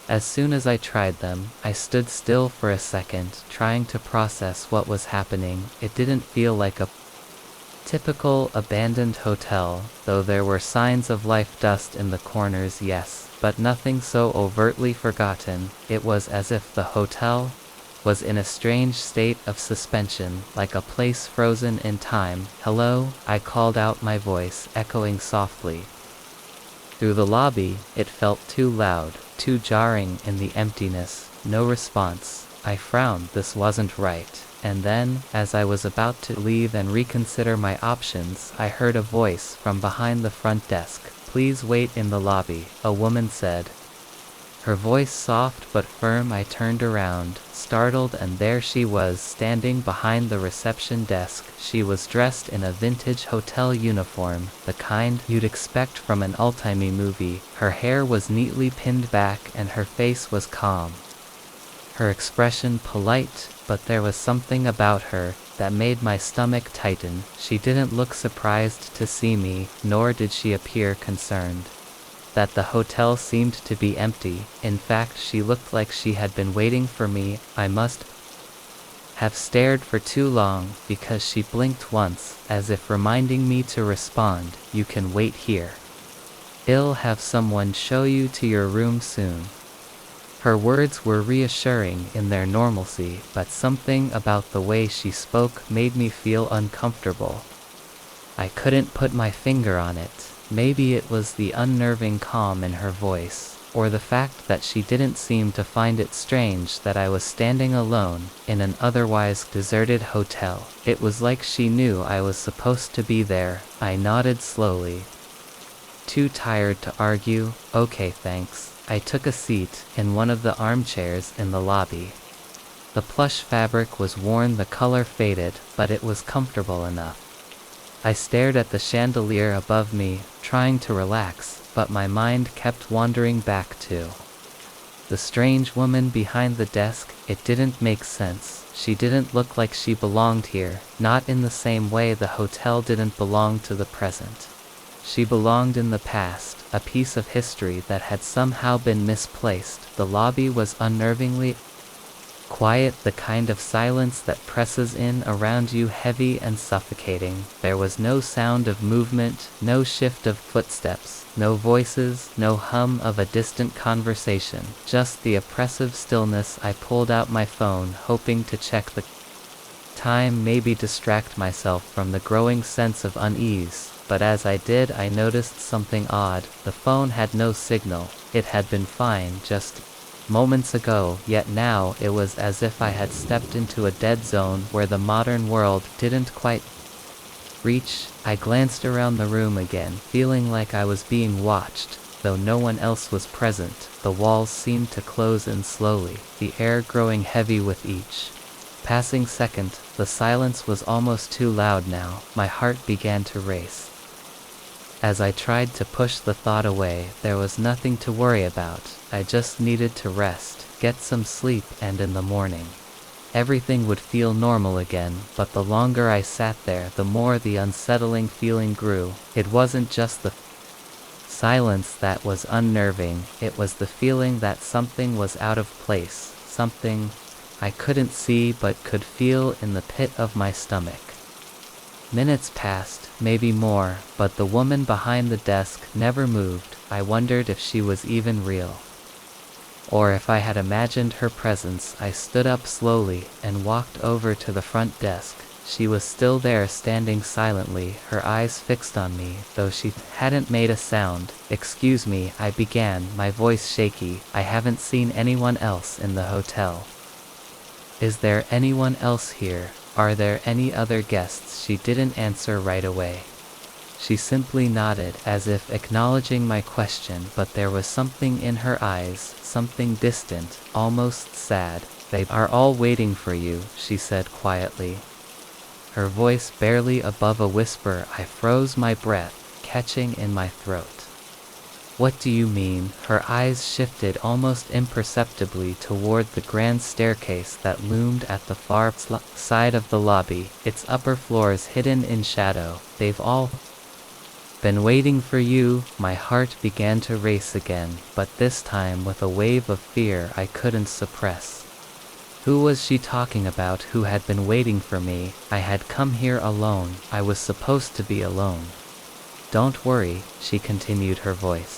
As soon as I tried them, I stood still for a second, trying to process what was happening. It didn't feel like a typical abandoned hotel, though there were signs of life, dust in the corners, yes, but nothing so overtly forgotten. It was as if the hotel was in a strange state of suspension, like a place frozen in time. "Hello," I called out, my voice echoing softly through the lobby. It felt too loud, too jarring in the emptiness. No response. I frowned. This wasn't right. And then, as I was about to leave and reconsider my options, I heard a voice from behind the front desk. "Please wait in the lobby," a woman said. Her voice soft but firm. I turned around, startled, and there she was, standing behind the reception desk. She was dressed in a vintage hotel uniform, the kind you'd expect from an old-timey movie. Her hair was neatly pinned back and her face was calm. Her expression polite, but there was something about her that made my stomach tighten. She didn't look surprised to see me, nor did she appear concerned that the hotel seemed to be empty. In fact, she looked like she had been waiting for me. I must have stared for too long, because she blinked once, as if reminding me to respond. "You can wait here. I'll have someone show you to your room soon." Her words were reassuring in their normalcy, but something about the way she spoke made me feel uncomfortable. I couldn't put my finger on it. Maybe it was the unnerving calm in her voice, or the fact that she didn't seem to find it strange that I was standing alone in an otherwise deserted hotel. It was like she knew I was supposed to be there. I nodded slowly. Too tired to argue. "Okay, thanks." I took a seat in one of the armchairs in the lobby. The plush fabric was worn, the color faded, but it was comfortable enough. I stared at the chandelier above me, trying to relax, but my mind kept wandering back to the strange woman behind the desk. It didn't make sense. She didn't look like she belonged here, not in the same way the hotel didn't belong to the present. She belonged in the past, a piece of history that had somehow been misplaced. The lobby was unnervingly quiet, the kind of silence that presses in around you, heavy and suffocating. There was no sound of movement, no shift of footsteps, no voices, no hum of a distant conversation, just the oppressive stillness. I pulled out my phone, hoping to check the time, maybe distract myself from the growing sense of unease. But as I did, I noticed something odd. The phone had no signal. It had been fine just moments ago, yet now it was as if I had stepped into a dead zone where the modern world didn't quite reach. I glanced around the room again, feeling like I was being watched, though no one else was present. The walls seemed to close in slowly, the air growing heavy with each passing second. The silence was almost too loud now. My heart began to race. As I tried to push the thought away, there was nothing to worry about. I just needed to rest, get some sleep, and in the morning everything would feel normal again. But the longer I sat there, the more the unsettling feeling grew. It wasn't just the silence that was unnerving, it was the feeling that something was out of place, something I couldn't see but could feel in the pit of my stomach. Minutes passed, maybe more, but the woman behind the desk never moved. I wondered if she was even real, or if I had imagined her presence. I stood up slowly and walked over to the front desk. She was still there, standing silently, her eyes fixed on me, though she hadn't made a sound. "Excuse me," I began, my voice shaky. "I haven't seen anyone else in the hotel." "Is there anyone else here? Are there any other guests?" She didn't answer right away. She simply nodded, as if acknowledging my question, but there was something in her eyes, something distant, almost sad. "They are all waiting for you," she said quietly, her voice barely above a whisper. I froze, my breath catching in my throat. "What do you mean?" Her eyes shifted almost imperceptibly toward the grand staircase that loomed at the far side of the lobby, its upper floors hidden in shadow. "They've all been waiting for you." My heart began to race again, but this time with a wave of fear I couldn't suppress. Who was she talking about? Who had been waiting for me? I had come here alone. I was supposed to be alone. "Don't worry," she continued, her voice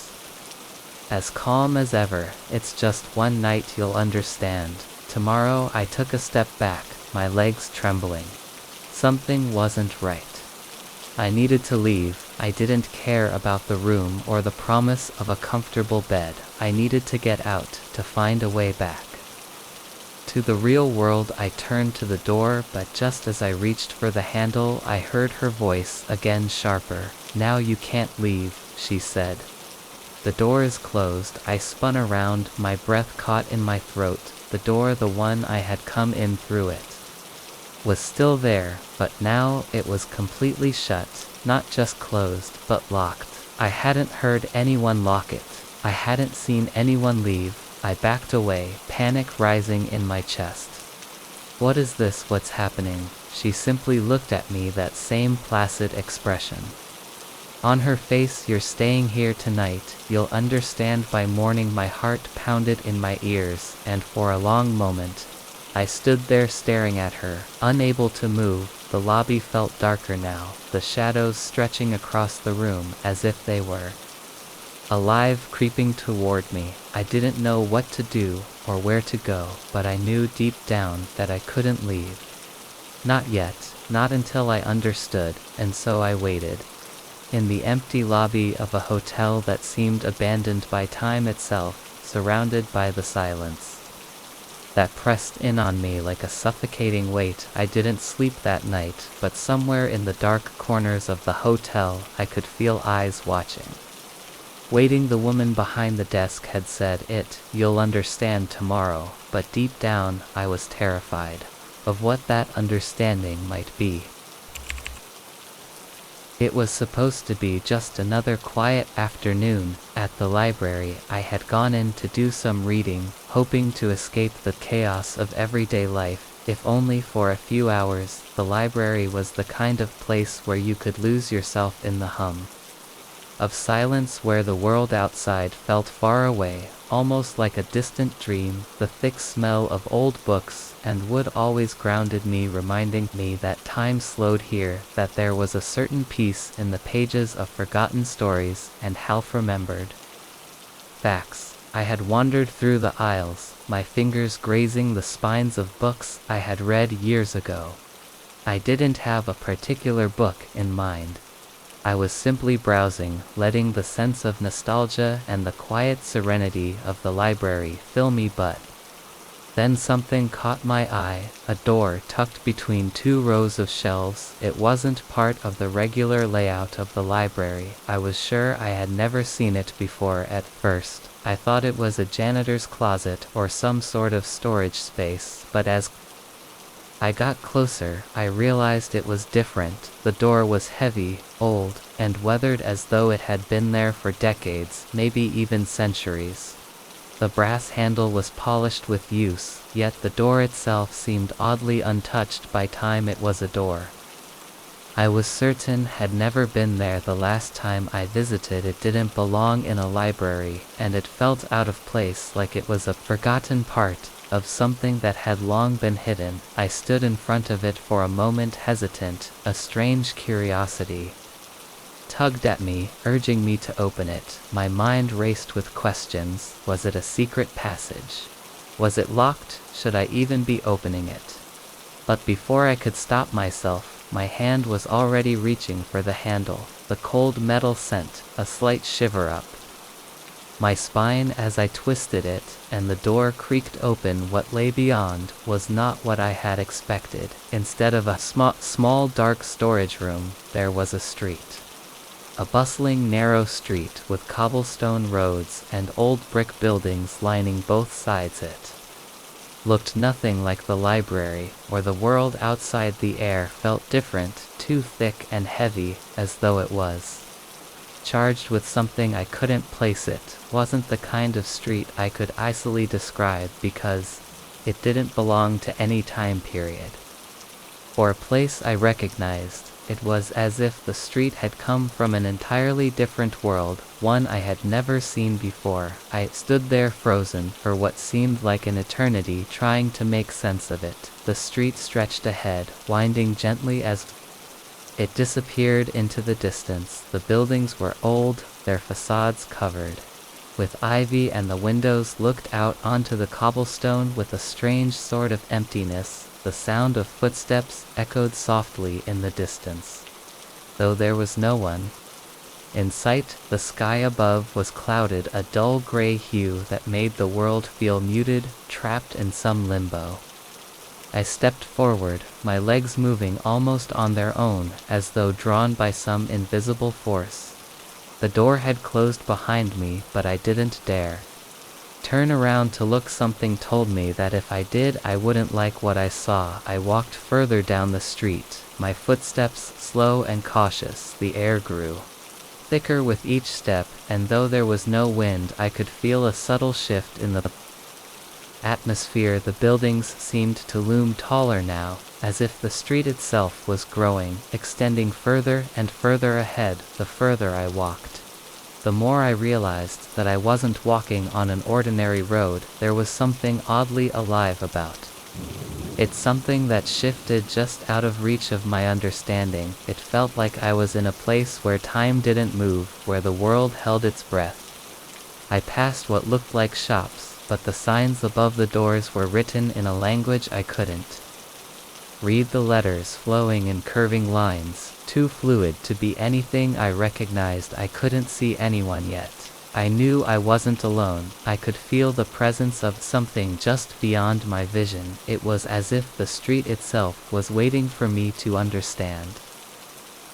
as calm as ever. "It's just one night, you'll understand. Tomorrow." I took a step back, my legs trembling. Something wasn't right. I needed to leave. I didn't care about the room or the promise of a comfortable bed. I needed to get out, to find a way back to the real world. I turned to the door, but just as I reached for the handle, I heard her voice again, sharper. "Now you can't leave," she said. The door is closed. I spun around, my breath caught in my throat. The door, the one I had come in through it, was still there, but now it was completely shut, not just closed, but locked. I hadn't heard anyone lock it. I hadn't seen anyone leave. I backed away, panic rising in my chest. What is this? What's happening? She simply looked at me, that same placid expression on her face. You're staying here tonight, you'll understand by morning. My heart pounded in my ears, and for a long moment, I stood there staring at her, unable to move. The lobby felt darker now, the shadows stretching across the room as if they were alive, creeping toward me. I didn't know what to do or where to go, but I knew deep down that I couldn't leave. Not yet, not until I understood, and so I waited. In the empty lobby of a hotel that seemed abandoned by time itself, surrounded by the silence that pressed in on me like a suffocating weight. I didn't sleep that night, but somewhere in the dark corners of the hotel, I could feel eyes watching. Waiting. The woman behind the desk had said you'll understand tomorrow, but deep down, I was terrified of what that understanding might be. It was supposed to be just another quiet afternoon at the library. I had gone in to do some reading, hoping to escape the chaos of everyday life, if only for a few hours. The library was the kind of place where you could lose yourself in the hum of silence, where the world outside felt far away, almost like a distant dream. The thick smell of old books and wood always grounded me, reminding me that time slowed here, that there was a certain peace in the pages of forgotten stories and half-remembered facts. I had wandered through the aisles, my fingers grazing the spines of books I had read years ago. I didn't have a particular book in mind. I was simply browsing, letting the sense of nostalgia and the quiet serenity of the library fill me. But then something caught my eye, a door tucked between two rows of shelves. It wasn't part of the regular layout of the library. I was sure I had never seen it before. At first, I thought it was a janitor's closet or some sort of storage space, but as I got closer, I realized it was different. The door was heavy, old, and weathered, as though it had been there for decades, maybe even centuries. The brass handle was polished with use, yet the door itself seemed oddly untouched by time. It was a door I was certain had never been there the last time I visited. It didn't belong in a library, and it felt out of place, like it was a forgotten part of something that had long been hidden. I stood in front of it for a moment, hesitant. A strange curiosity tugged at me, urging me to open it. My mind raced with questions. Was it a secret passage? Was it locked? Should I even be opening it? But before I could stop myself, my hand was already reaching for the handle. The cold metal sent a slight shiver up my spine as I twisted it, and the door creaked open. What lay beyond was not what I had expected. Instead of a small dark storage room, there was a street. A bustling narrow street with cobblestone roads and old brick buildings lining both sides. It looked nothing like the library or the world outside. The air felt different, too thick and heavy, as though it was charged with something I couldn't place. It wasn't the kind of street I could easily describe, because it didn't belong to any time period or a place I recognized. It was as if the street had come from an entirely different world, one I had never seen before. I stood there frozen for what seemed like an eternity, trying to make sense of it. The street stretched ahead, winding gently as it disappeared into the distance. The buildings were old, their facades covered with ivy, and the windows looked out onto the cobblestone with a strange sort of emptiness. The sound of footsteps echoed softly in the distance, though there was no one in sight. The sky above was clouded, a dull gray hue that made the world feel muted, trapped in some limbo. I stepped forward, my legs moving almost on their own, as though drawn by some invisible force. The door had closed behind me, but I didn't dare turn around to look. Something told me that if I did, I wouldn't like what I saw. I walked further down the street, my footsteps slow and cautious. The air grew thicker with each step, and though there was no wind, I could feel a subtle shift in the atmosphere. The buildings seemed to loom taller now, as if the street itself was growing, extending further and further ahead. The further I walked, the more I realized that I wasn't walking on an ordinary road. There was something oddly alive about it, something that shifted just out of reach of my understanding. It felt like I was in a place where time didn't move, where the world held its breath. I passed what looked like shops, but the signs above the doors were written in a language I couldn't read. The letters flowing in curving lines, too fluid to be anything I recognized. I couldn't see anyone yet. I knew I wasn't alone. I could feel the presence of something just beyond my vision. It was as if the street itself was waiting for me to understand.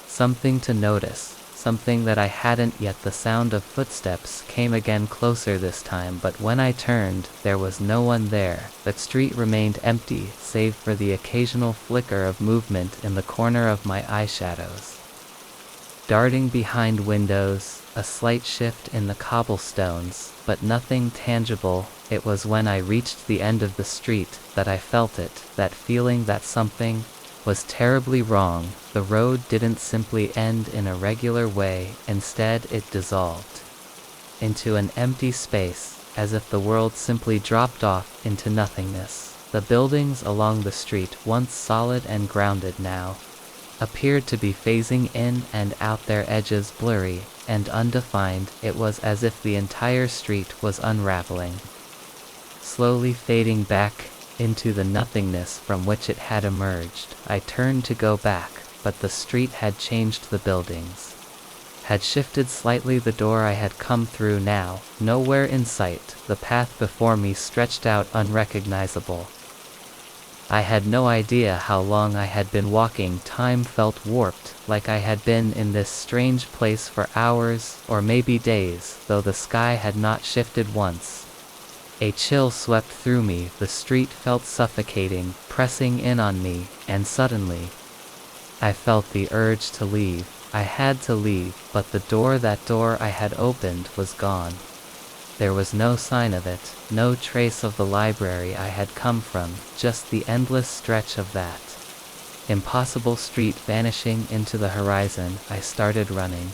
Something to notice. Something that I hadn't yet. The sound of footsteps came again, closer this time, but when I turned, there was no one there. The street remained empty, save for the occasional flicker of movement in the corner of my eyeshadows darting behind windows, a slight shift in the cobblestones, but nothing tangible. It was when I reached the end of the street that I felt it, that feeling that something was terribly wrong. The road didn't simply end in a regular way, instead it dissolved into an empty space, as if the world simply dropped off into nothingness. The buildings along the street, once solid and grounded, now appeared to be phasing in and out, their edges blurry and undefined. It was as if the entire street was unraveling, slowly fading back into the nothingness from which it had emerged. I turned to go back, but the street had changed. The buildings had shifted slightly. The door I had come through now, nowhere in sight. The path before me stretched out, unrecognizable. I had no idea how long I had been walking. Time felt warped, like I had been in this strange place for hours, or maybe days, though the sky had not shifted once. A chill swept through me. The street felt suffocating, pressing in on me, and suddenly I felt the urge to leave. I had to leave, but the door, that door I had opened, was gone. There was no sign of it, no trace of the library I had come from, just the endless stretch of that impossible street vanishing into the horizon. I started running,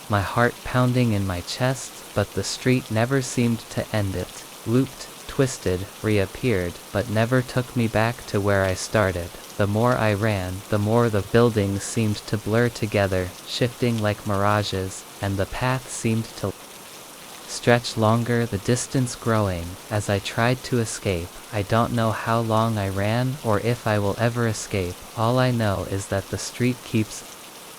my heart pounding in my chest, but the street never seemed to end. It looped, twisted, reappeared, but never took me back to where I started. The more I ran, the more the buildings seemed to blur together, shifting like mirages, and the path seemed to stretch longer, the distance growing. As I tried to escape, I don't know how long I ran, or if I will ever escape. All I know is that the street keeps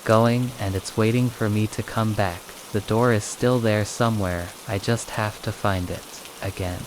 going, and it's waiting for me to come back. The door is still there somewhere, I just have to find it again.